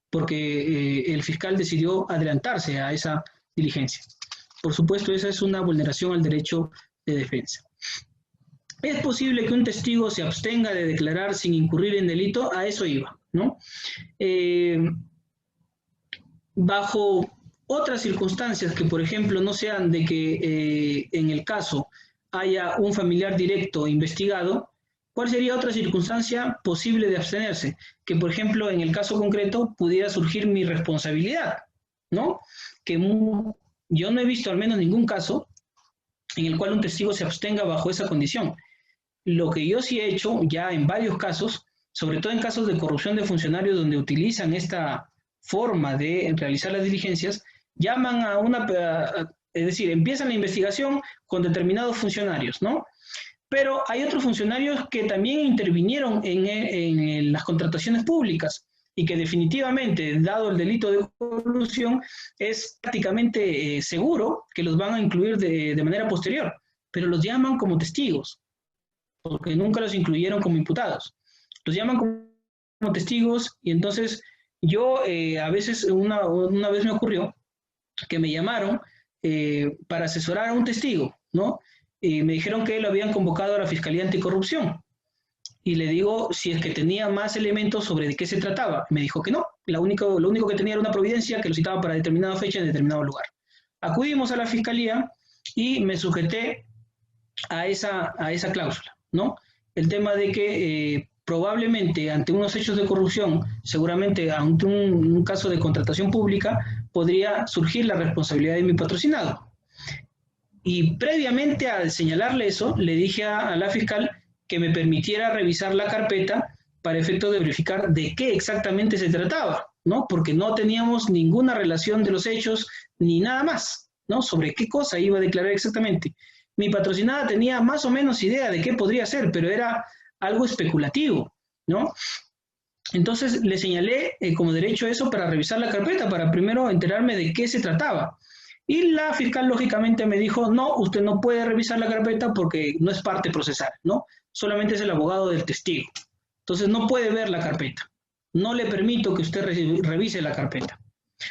porque el fiscal decidió adelantarse a esa diligencia. Por supuesto, esa es una vulneración al derecho de defensa. ¿Es posible que un testigo se abstenga de declarar sin incurrir en delito? A eso iba, ¿no? Bajo otras circunstancias que, por ejemplo, no sean de que en el caso haya un familiar directo investigado, ¿cuál sería otra circunstancia posible de abstenerse? Que, por ejemplo, en el caso concreto pudiera surgir mi responsabilidad, ¿no? Que yo no he visto al menos ningún caso en el cual un testigo se abstenga bajo esa condición. Lo que yo sí he hecho ya en varios casos, sobre todo en casos de corrupción de funcionarios donde utilizan esta forma de realizar las diligencias, llaman es decir, empiezan la investigación con determinados funcionarios, ¿no? Pero hay otros funcionarios que también intervinieron en las contrataciones públicas y que definitivamente, dado el delito de corrupción, es prácticamente seguro que los van a incluir de manera posterior, pero los llaman como testigos, porque nunca los incluyeron como imputados. Los llaman como testigos y entonces yo a veces, una vez me ocurrió que me llamaron para asesorar a un testigo, ¿no? Y me dijeron que lo habían convocado a la Fiscalía Anticorrupción. Y le digo si es que tenía más elementos sobre de qué se trataba. Me dijo que no, lo único que tenía era una providencia que lo citaba para determinada fecha en determinado lugar. Acudimos a la Fiscalía y me sujeté a esa cláusula, ¿no? El tema de que probablemente ante unos hechos de corrupción, seguramente ante un caso de contratación pública, podría surgir la responsabilidad de mi patrocinado. Y previamente al señalarle eso, le dije a la fiscal que me permitiera revisar la carpeta para efecto de verificar de qué exactamente se trataba, ¿no? Porque no teníamos ninguna relación de los hechos ni nada más, ¿no? Sobre qué cosa iba a declarar exactamente. Mi patrocinada tenía más o menos idea de qué podría ser, pero era algo especulativo, ¿no? Entonces le señalé como derecho eso para revisar la carpeta, para primero enterarme de qué se trataba. Y la fiscal lógicamente me dijo, no, usted no puede revisar la carpeta porque no es parte procesal, ¿no? Solamente es el abogado del testigo. Entonces no puede ver la carpeta. No le permito que usted revise la carpeta.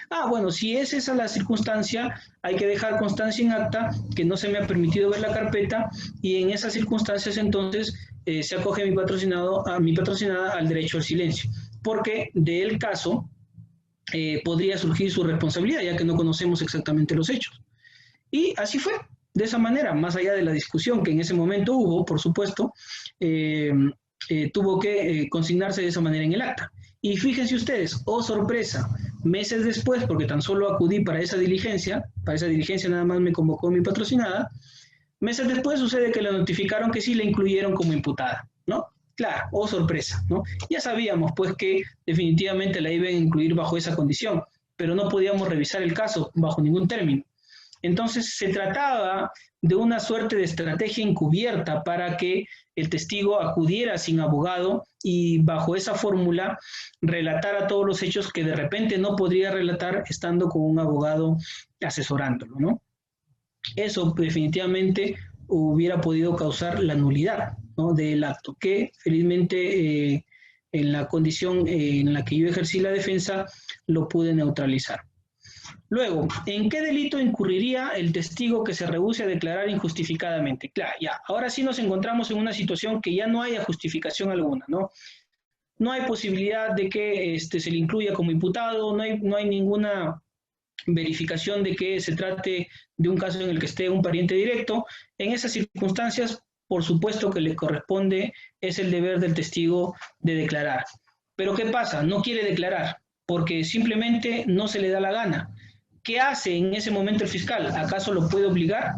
Ah, bueno, si es esa la circunstancia, hay que dejar constancia en acta que no se me ha permitido ver la carpeta y en esas circunstancias entonces se acoge mi patrocinada al derecho al silencio, porque del caso podría surgir su responsabilidad, ya que no conocemos exactamente los hechos. Y así fue, de esa manera, más allá de la discusión que en ese momento hubo, por supuesto, tuvo que consignarse de esa manera en el acta. Y fíjense ustedes, oh sorpresa, meses después, porque tan solo acudí para esa diligencia nada más me convocó mi patrocinada, meses después sucede que le notificaron que sí la incluyeron como imputada, ¿no? Claro, oh sorpresa, ¿no? Ya sabíamos pues que definitivamente la iban a incluir bajo esa condición, pero no podíamos revisar el caso bajo ningún término. Entonces se trataba de una suerte de estrategia encubierta para que el testigo acudiera sin abogado y bajo esa fórmula relatara todos los hechos que de repente no podría relatar estando con un abogado asesorándolo, ¿no? Eso definitivamente hubiera podido causar la nulidad, ¿no?, del acto, que felizmente en la condición en la que yo ejercí la defensa lo pude neutralizar. Luego, ¿en qué delito incurriría el testigo que se rehúse a declarar injustificadamente? Claro, ya, ahora sí nos encontramos en una situación que ya no haya justificación alguna, ¿no? No hay posibilidad de que se le incluya como imputado, no hay ninguna verificación de que se trate de un caso en el que esté un pariente directo. En esas circunstancias, por supuesto que le corresponde, es el deber del testigo de declarar. Pero ¿qué pasa? No quiere declarar porque simplemente no se le da la gana. ¿Qué hace en ese momento el fiscal? ¿Acaso lo puede obligar?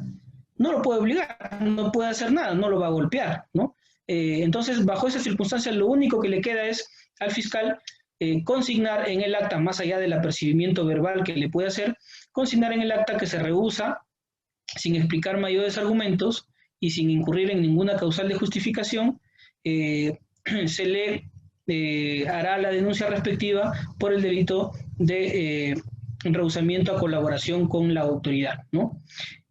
No lo puede obligar, no puede hacer nada, no lo va a golpear, ¿no? Entonces, bajo esas circunstancias, lo único que le queda es al fiscal consignar en el acta, más allá del apercibimiento verbal que le puede hacer, consignar en el acta que se rehúsa, sin explicar mayores argumentos y sin incurrir en ninguna causal de justificación, se le hará la denuncia respectiva por el delito de rehusamiento a colaboración con la autoridad, ¿no?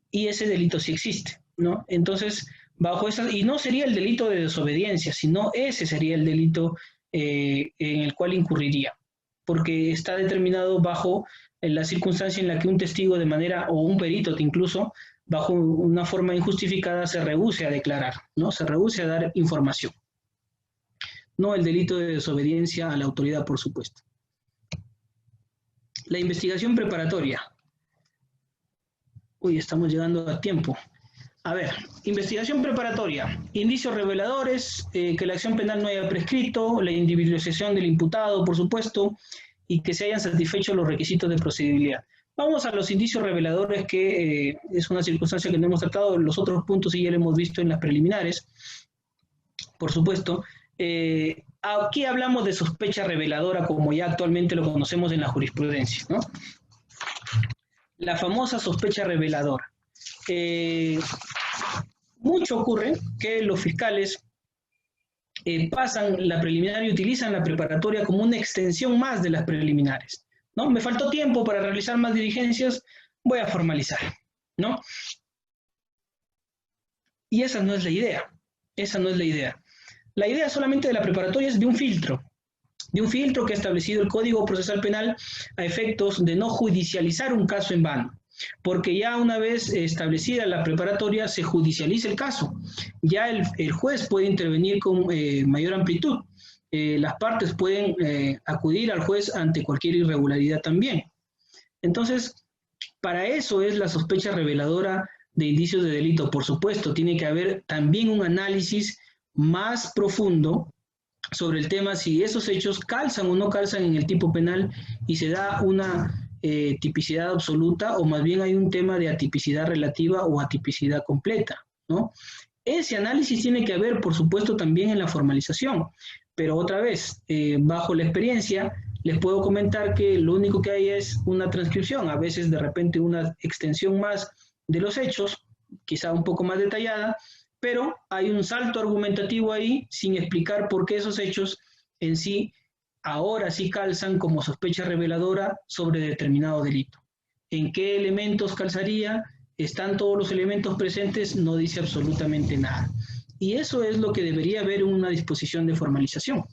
Y ese delito sí existe, ¿no? Entonces, bajo esa, y no sería el delito de desobediencia, sino ese sería el delito en el cual incurriría, porque está determinado bajo la circunstancia en la que un testigo de manera, o un perito incluso, bajo una forma injustificada se rehúse a declarar, ¿no? Se rehúse a dar información. No el delito de desobediencia a la autoridad, por supuesto. La investigación preparatoria. Uy, estamos llegando a tiempo. A ver, investigación preparatoria, indicios reveladores, que la acción penal no haya prescrito, la individualización del imputado, por supuesto, y que se hayan satisfecho los requisitos de procedibilidad. Vamos a los indicios reveladores, que es una circunstancia que no hemos tratado, los otros puntos sí ya lo hemos visto en las preliminares, por supuesto. Aquí hablamos de sospecha reveladora, como ya actualmente lo conocemos en la jurisprudencia, ¿no? La famosa sospecha reveladora. Mucho ocurre que los fiscales pasan la preliminar y utilizan la preparatoria como una extensión más de las preliminares, ¿no? Me faltó tiempo para realizar más diligencias, voy a formalizar, ¿no? Y esa no es la idea, esa no es la idea. La idea solamente de la preparatoria es de un filtro que ha establecido el Código Procesal Penal a efectos de no judicializar un caso en vano, porque ya una vez establecida la preparatoria se judicializa el caso, ya el juez puede intervenir con mayor amplitud, las partes pueden acudir al juez ante cualquier irregularidad también. Entonces, para eso es la sospecha reveladora de indicios de delito. Por supuesto, tiene que haber también un análisis más profundo sobre el tema si esos hechos calzan o no calzan en el tipo penal y se da una tipicidad absoluta o más bien hay un tema de atipicidad relativa o atipicidad completa, ¿no? Ese análisis tiene que haber, por supuesto, también en la formalización, pero otra vez, bajo la experiencia, les puedo comentar que lo único que hay es una transcripción, a veces de repente una extensión más de los hechos, quizá un poco más detallada, pero hay un salto argumentativo ahí sin explicar por qué esos hechos en sí ahora sí calzan como sospecha reveladora sobre determinado delito. ¿En qué elementos calzaría? ¿Están todos los elementos presentes? No dice absolutamente nada. Y eso es lo que debería haber en una disposición de formalización.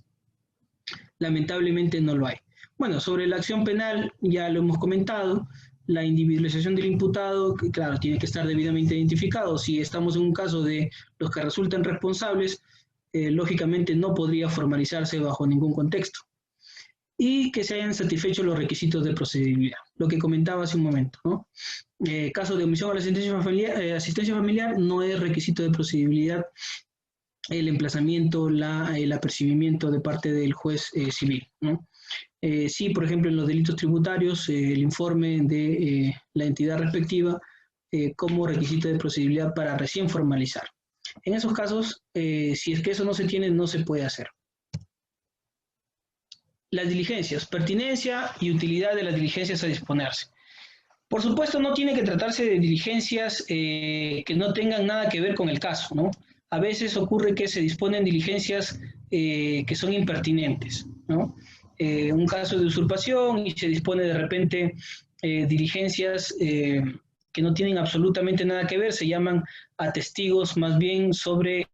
Lamentablemente no lo hay. Bueno, sobre la acción penal ya lo hemos comentado, la individualización del imputado, que claro, tiene que estar debidamente identificado. Si estamos en un caso de los que resultan responsables, lógicamente no podría formalizarse bajo ningún contexto. Y que se hayan satisfecho los requisitos de procedibilidad, lo que comentaba hace un momento, ¿no? Caso de omisión a la asistencia familiar no es requisito de procedibilidad el emplazamiento, el apercibimiento de parte del juez civil, ¿no? Sí, por ejemplo, en los delitos tributarios, el informe de la entidad respectiva como requisito de procedibilidad para recién formalizar. En esos casos, si es que eso no se tiene, no se puede hacer. Las diligencias, pertinencia y utilidad de las diligencias a disponerse. Por supuesto, no tiene que tratarse de diligencias que no tengan nada que ver con el caso, ¿no? A veces ocurre que se disponen diligencias que son impertinentes, ¿no? Un caso de usurpación y se dispone de repente diligencias que no tienen absolutamente nada que ver, se llaman atestigos más bien sobre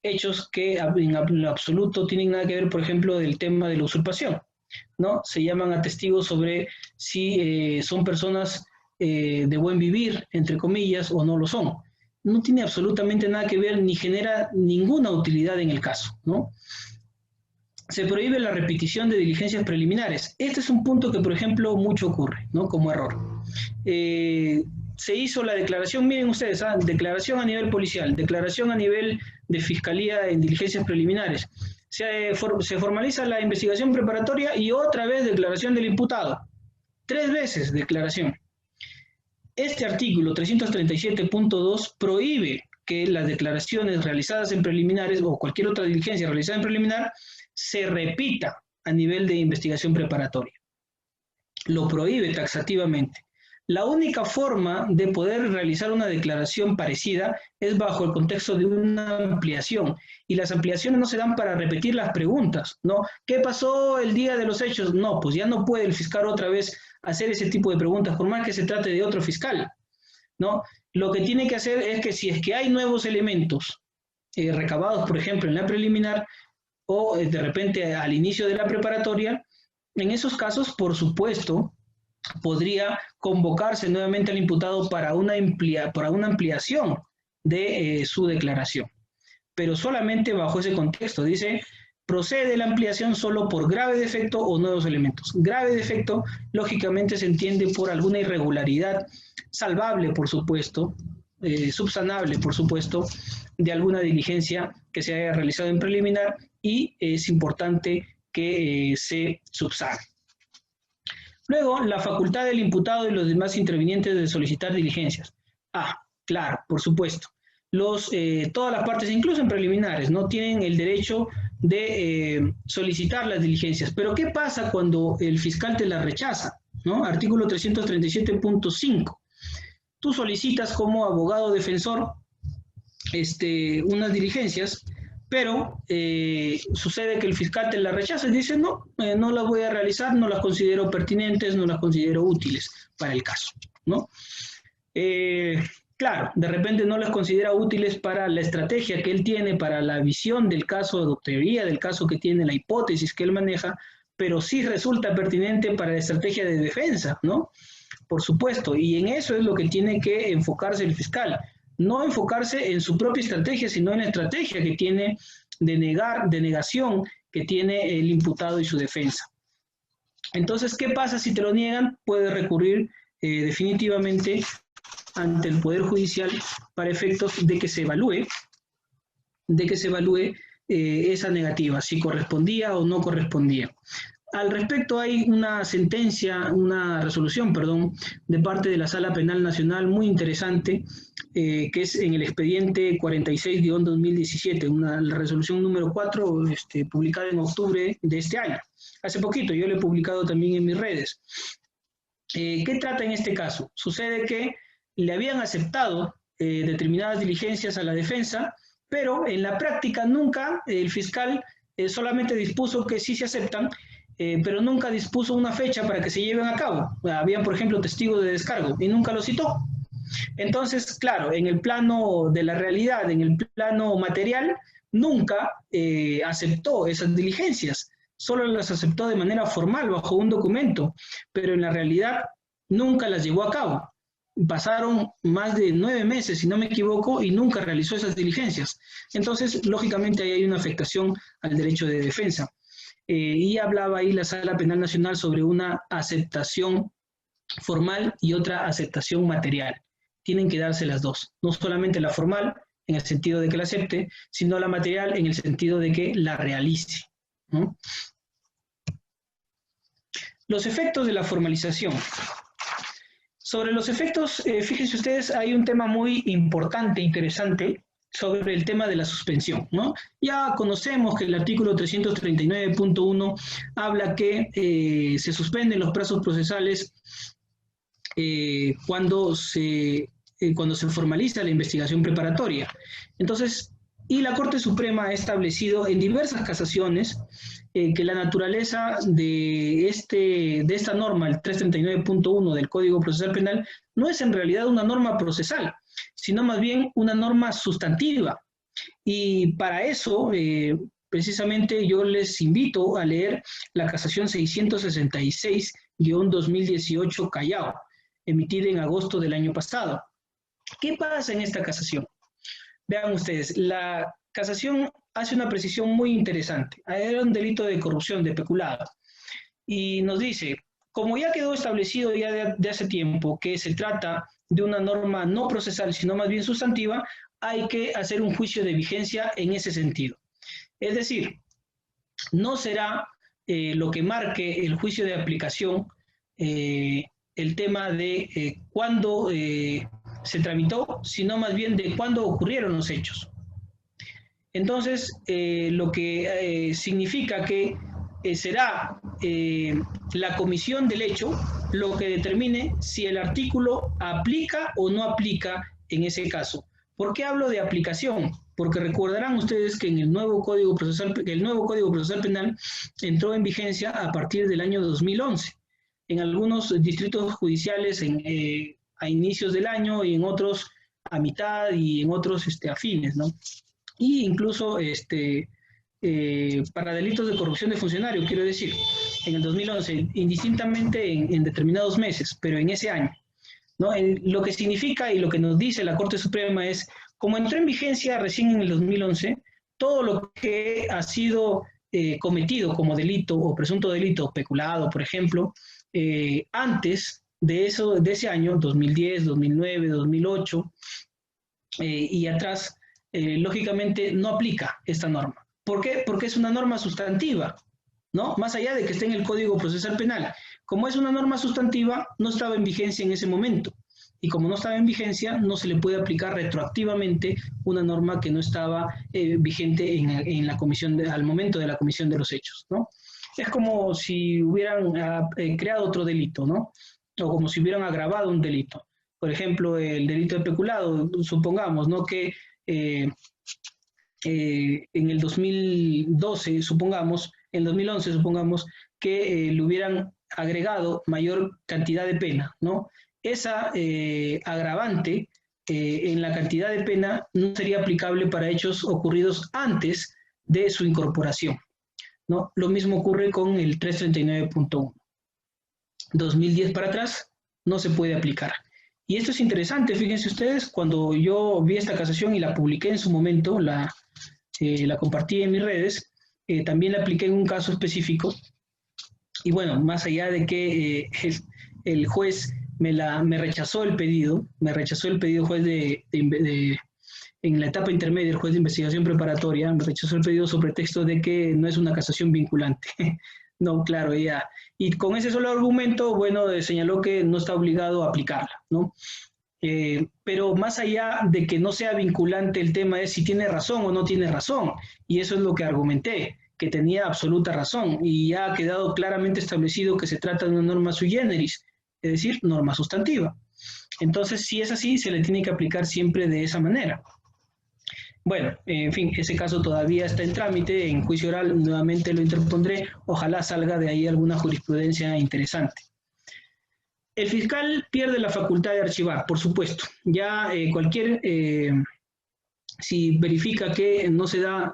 hechos que en absoluto tienen nada que ver, por ejemplo, del tema de la usurpación, ¿no? Se llaman atestigos sobre si son personas de buen vivir, entre comillas, o no lo son. No tiene absolutamente nada que ver ni genera ninguna utilidad en el caso, ¿no? Se prohíbe la repetición de diligencias preliminares. Este es un punto que, por ejemplo, mucho ocurre, ¿no? Como error. Se hizo la declaración, miren ustedes, declaración a nivel policial, declaración a nivel de fiscalía en diligencias preliminares. Se formaliza la investigación preparatoria y otra vez declaración del imputado. 3 veces declaración. Este artículo 337.2 prohíbe que las declaraciones realizadas en preliminares o cualquier otra diligencia realizada en preliminar se repita a nivel de investigación preparatoria. Lo prohíbe taxativamente. La única forma de poder realizar una declaración parecida es bajo el contexto de una ampliación. Y las ampliaciones no se dan para repetir las preguntas, ¿no? ¿Qué pasó el día de los hechos? No, pues ya no puede el fiscal otra vez hacer ese tipo de preguntas, por más que se trate de otro fiscal, ¿no? Lo que tiene que hacer es que si es que hay nuevos elementos recabados, por ejemplo, en la preliminar o de repente al inicio de la preparatoria, en esos casos, por supuesto, podría convocarse nuevamente al imputado para una ampliación de su declaración, pero solamente bajo ese contexto. Dice, procede la ampliación solo por grave defecto o nuevos elementos. Grave defecto, lógicamente, se entiende por alguna irregularidad salvable, por supuesto, subsanable, por supuesto, de alguna diligencia que se haya realizado en preliminar y es importante que se subsane. Luego, la facultad del imputado y los demás intervinientes de solicitar diligencias. Claro, por supuesto. Todas las partes, incluso en preliminares, no tienen el derecho de solicitar las diligencias. Pero ¿qué pasa cuando el fiscal te las rechaza? ¿No? Artículo 337.5. Tú solicitas como abogado defensor unas diligencias, pero sucede que el fiscal te las rechaza y dice, no, no las voy a realizar, no las considero pertinentes, no las considero útiles para el caso, ¿no? Claro, de repente no las considera útiles para la estrategia que él tiene, para la visión del caso, de teoría del caso que tiene, la hipótesis que él maneja, pero sí resulta pertinente para la estrategia de defensa, ¿no? Por supuesto, y en eso es lo que tiene que enfocarse el fiscal. No enfocarse en su propia estrategia, sino en la estrategia que tiene de negación que tiene el imputado y su defensa. Entonces, ¿qué pasa si te lo niegan? Puedes recurrir definitivamente ante el Poder Judicial para efectos de que se evalúe esa negativa, si correspondía o no correspondía. Al respecto hay una resolución, de parte de la Sala Penal Nacional muy interesante, que es en el expediente 46-2017, la resolución número 4, publicada en octubre de este año. Hace poquito, yo lo he publicado también en mis redes. ¿Qué trata en este caso? Sucede que le habían aceptado determinadas diligencias a la defensa, pero en la práctica nunca el fiscal solamente dispuso que sí se aceptan, pero nunca dispuso una fecha para que se lleven a cabo. Habían, por ejemplo, testigos de descargo y nunca lo citó. Entonces, claro, en el plano de la realidad, en el plano material, nunca aceptó esas diligencias, solo las aceptó de manera formal bajo un documento, pero en la realidad nunca las llevó a cabo. Pasaron más de 9 meses, si no me equivoco, y nunca realizó esas diligencias. Entonces, lógicamente, ahí hay una afectación al derecho de defensa. Y hablaba ahí la Sala Penal Nacional sobre una aceptación formal y otra aceptación material. Tienen que darse las dos, no solamente la formal, en el sentido de que la acepte, sino la material en el sentido de que la realice, ¿no? Los efectos de la formalización. Sobre los efectos, fíjense ustedes, hay un tema muy importante, interesante, sobre el tema de la suspensión, ¿no? Ya conocemos que el artículo 339.1 habla que se suspenden los plazos procesales cuando se formaliza la investigación preparatoria. Entonces, y la Corte Suprema ha establecido en diversas casaciones que la naturaleza de esta norma, el 339.1 del Código Procesal Penal, no es en realidad una norma procesal, sino más bien una norma sustantiva. Y para eso, precisamente yo les invito a leer la casación 666-2018 Callao, emitida en agosto del año pasado. ¿Qué pasa en esta casación? Vean ustedes, la casación hace una precisión muy interesante. Era un delito de corrupción, de peculado. Y nos dice, como ya quedó establecido ya de hace tiempo que se trata de una norma no procesal, sino más bien sustantiva, hay que hacer un juicio de vigencia en ese sentido. Es decir, no será lo que marque el juicio de aplicación el tema de cuándo se tramitó, sino más bien de cuándo ocurrieron los hechos. Entonces, lo que significa que será la comisión del hecho lo que determine si el artículo aplica o no aplica en ese caso. ¿Por qué hablo de aplicación? Porque recordarán ustedes que en el nuevo Código Procesal Penal entró en vigencia a partir del año 2011. En algunos distritos judiciales a inicios del año y en otros a mitad y en otros a fines, ¿no? Y incluso para delitos de corrupción de funcionario, quiero decir, en el 2011, indistintamente en determinados meses, pero en ese año, ¿no? Lo que significa y lo que nos dice la Corte Suprema es, como entró en vigencia recién en el 2011, todo lo que ha sido cometido como delito o presunto delito, peculado, por ejemplo, antes de ese año, 2010, 2009, 2008 y atrás, lógicamente no aplica esta norma. ¿Por qué? Porque es una norma sustantiva, ¿no? Más allá de que esté en el Código Procesal Penal. Como es una norma sustantiva, no estaba en vigencia en ese momento. Y como no estaba en vigencia, no se le puede aplicar retroactivamente una norma que no estaba vigente en la comisión al momento de la comisión de los hechos, ¿no? Es como si hubieran creado otro delito, ¿no? O como si hubieran agravado un delito. Por ejemplo, el delito de peculado, supongamos, ¿no? Que en el 2012, supongamos, en el 2011, supongamos, que le hubieran agregado mayor cantidad de pena, ¿no? Esa agravante en la cantidad de pena no sería aplicable para hechos ocurridos antes de su incorporación, ¿no? Lo mismo ocurre con el 339.1. 2010 para atrás no se puede aplicar. Y esto es interesante, fíjense ustedes, cuando yo vi esta casación y la publiqué en su momento, la compartí en mis redes, también la apliqué en un caso específico. Y bueno, más allá de que el juez me rechazó el pedido juez en la etapa intermedia, el juez de investigación preparatoria, me rechazó el pedido sobre texto de que no es una casación vinculante. No, claro, ya. Y con ese solo argumento, bueno, señaló que no está obligado a aplicarla, ¿no? Pero más allá de que no sea vinculante, el tema es si tiene razón o no tiene razón. Y eso es lo que argumenté, que tenía absoluta razón. Y ya ha quedado claramente establecido que se trata de una norma sui generis, es decir, norma sustantiva. Entonces, si es así, se le tiene que aplicar siempre de esa manera. Bueno, en fin, ese caso todavía está en trámite, en juicio oral nuevamente lo interpondré, ojalá salga de ahí alguna jurisprudencia interesante. El fiscal pierde la facultad de archivar, por supuesto. Ya si verifica que no se da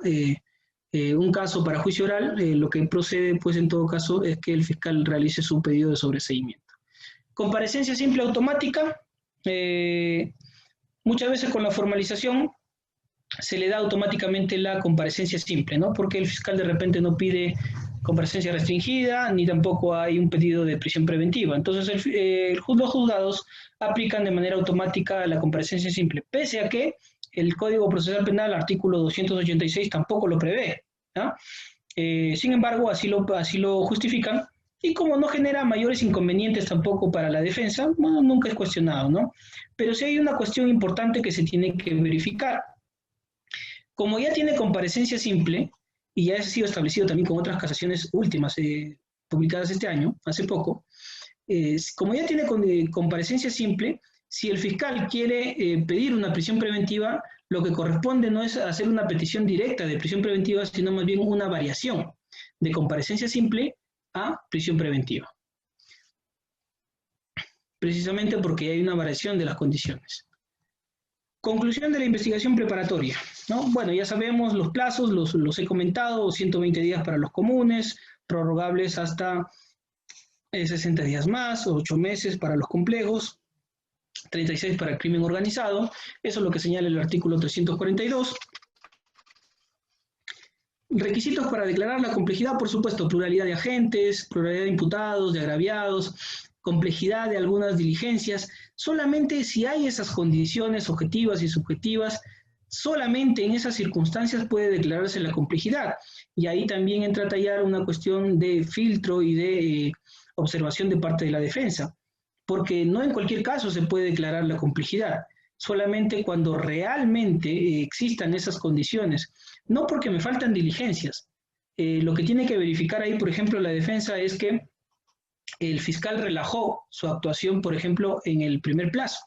un caso para juicio oral, lo que procede, pues en todo caso, es que el fiscal realice su pedido de sobreseimiento. Comparecencia simple automática, muchas veces con la formalización se le da automáticamente la comparecencia simple, ¿no? Porque el fiscal de repente no pide comparecencia restringida, ni tampoco hay un pedido de prisión preventiva. Entonces, los juzgados aplican de manera automática la comparecencia simple, pese a que el Código Procesal Penal, artículo 286, tampoco lo prevé, ¿no? Sin embargo, así lo justifican, y como no genera mayores inconvenientes tampoco para la defensa, bueno, nunca es cuestionado, ¿no? Pero sí hay una cuestión importante que se tiene que verificar. Como ya tiene comparecencia simple, y ya ha sido establecido también con otras casaciones últimas publicadas este año, hace poco, como ya tiene comparecencia simple, si el fiscal quiere pedir una prisión preventiva, lo que corresponde no es hacer una petición directa de prisión preventiva, sino más bien una variación de comparecencia simple a prisión preventiva. Precisamente porque hay una variación de las condiciones. Conclusión de la investigación preparatoria, ¿no? Bueno, ya sabemos los plazos, los he comentado, 120 días para los comunes, prorrogables hasta 60 días más, 8 meses para los complejos, 36 para el crimen organizado, eso es lo que señala el artículo 342. Requisitos para declarar la complejidad, por supuesto, pluralidad de agentes, pluralidad de imputados, de agraviados, complejidad de algunas diligencias. Solamente si hay esas condiciones objetivas y subjetivas, solamente en esas circunstancias puede declararse la complejidad. Y ahí también entra a tallar una cuestión de filtro y de observación de parte de la defensa, porque no en cualquier caso se puede declarar la complejidad, solamente cuando realmente existan esas condiciones. No porque me faltan diligencias. Lo que tiene que verificar ahí, por ejemplo, la defensa es que el fiscal relajó su actuación, por ejemplo, en el primer plazo.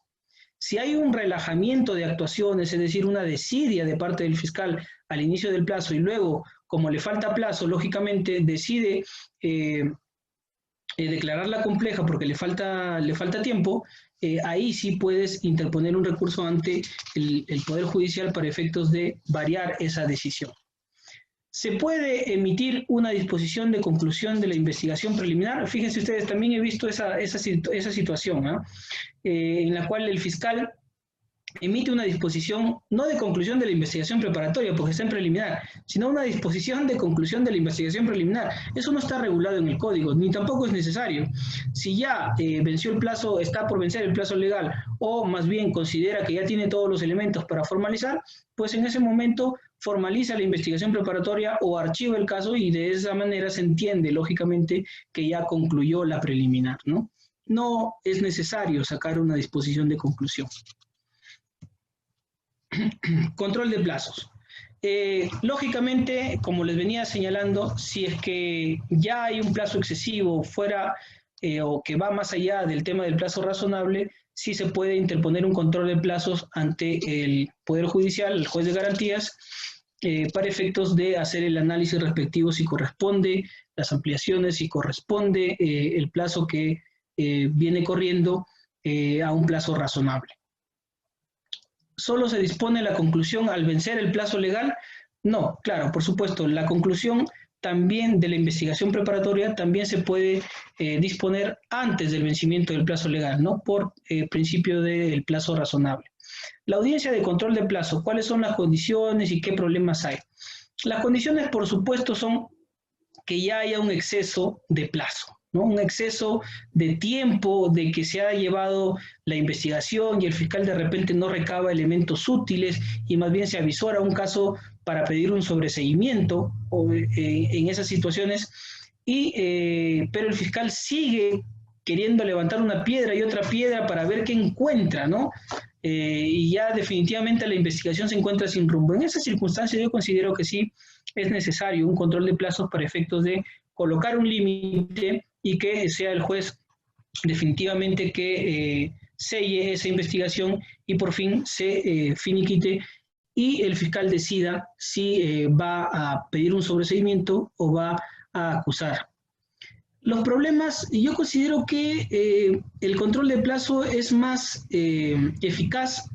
Si hay un relajamiento de actuaciones, es decir, una desidia de parte del fiscal al inicio del plazo y luego, como le falta plazo, lógicamente decide declararla compleja porque le falta tiempo, ahí sí puedes interponer un recurso ante el Poder Judicial para efectos de variar esa decisión. ¿Se puede emitir una disposición de conclusión de la investigación preliminar? Fíjense ustedes, también he visto esa situación, ¿no? En la cual el fiscal emite una disposición, no de conclusión de la investigación preparatoria, porque está en preliminar, sino una disposición de conclusión de la investigación preliminar. Eso no está regulado en el código, ni tampoco es necesario. Si ya venció el plazo, está por vencer el plazo legal, o más bien considera que ya tiene todos los elementos para formalizar, pues en ese momento formaliza la investigación preparatoria o archiva el caso, y de esa manera se entiende, lógicamente, que ya concluyó la preliminar, ¿no? No es necesario sacar una disposición de conclusión. Control de plazos. Lógicamente, como les venía señalando, si es que ya hay un plazo excesivo fuera o que va más allá del tema del plazo razonable, sí se puede interponer un control de plazos ante el Poder Judicial, el juez de garantías, para efectos de hacer el análisis respectivo si corresponde las ampliaciones, si corresponde el plazo que viene corriendo a un plazo razonable. ¿Solo se dispone la conclusión al vencer el plazo legal? No, claro, por supuesto, la conclusión también de la investigación preparatoria también se puede disponer antes del vencimiento del plazo legal, ¿no? Por principio del plazo razonable. La audiencia de control de plazo, ¿cuáles son las condiciones y qué problemas hay? Las condiciones, por supuesto, son que ya haya un exceso de plazo, ¿no? Un exceso de tiempo, de que se ha llevado la investigación y el fiscal de repente no recaba elementos útiles y más bien se avisora un caso para pedir un sobreseguimiento en esas situaciones, pero el fiscal sigue queriendo levantar una piedra y otra piedra para ver qué encuentra, ¿no? Y ya definitivamente la investigación se encuentra sin rumbo. En esas circunstancias yo considero que sí es necesario un control de plazos para efectos de colocar un límite y que sea el juez definitivamente que selle esa investigación y por fin se finiquite y el fiscal decida si va a pedir un sobreseimiento o va a acusar. Los problemas, yo considero que el control de plazo es más eficaz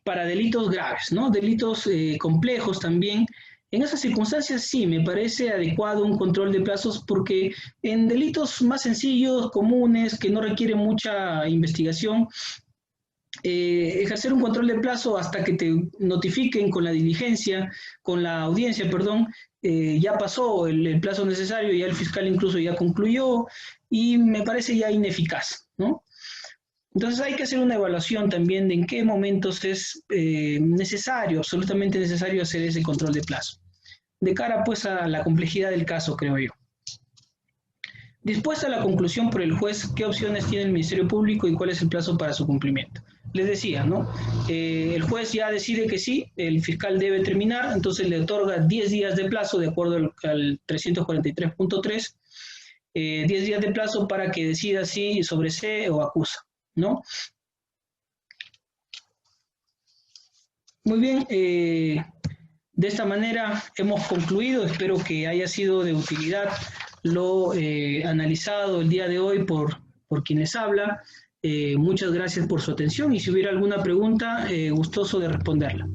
para delitos graves, ¿no? Delitos complejos también. En esas circunstancias sí, me parece adecuado un control de plazos porque en delitos más sencillos, comunes, que no requieren mucha investigación, ejercer un control de plazo hasta que te notifiquen con la diligencia, con la audiencia, perdón, ya pasó el plazo necesario, ya el fiscal incluso ya concluyó y me parece ya ineficaz, ¿no? Entonces hay que hacer una evaluación también de en qué momentos es necesario, absolutamente necesario hacer ese control de plazo, de cara pues a la complejidad del caso, creo yo. Dispuesta la conclusión por el juez, ¿qué opciones tiene el Ministerio Público y cuál es el plazo para su cumplimiento? Les decía, ¿no? El juez ya decide que sí, el fiscal debe terminar, entonces le otorga 10 días de plazo de acuerdo al 343.3, 10 días de plazo para que decida si sobresee o acusa, ¿no? Muy bien, de esta manera hemos concluido, espero que haya sido de utilidad lo analizado el día de hoy por quien les habla. Muchas gracias por su atención y si hubiera alguna pregunta, gustoso de responderla.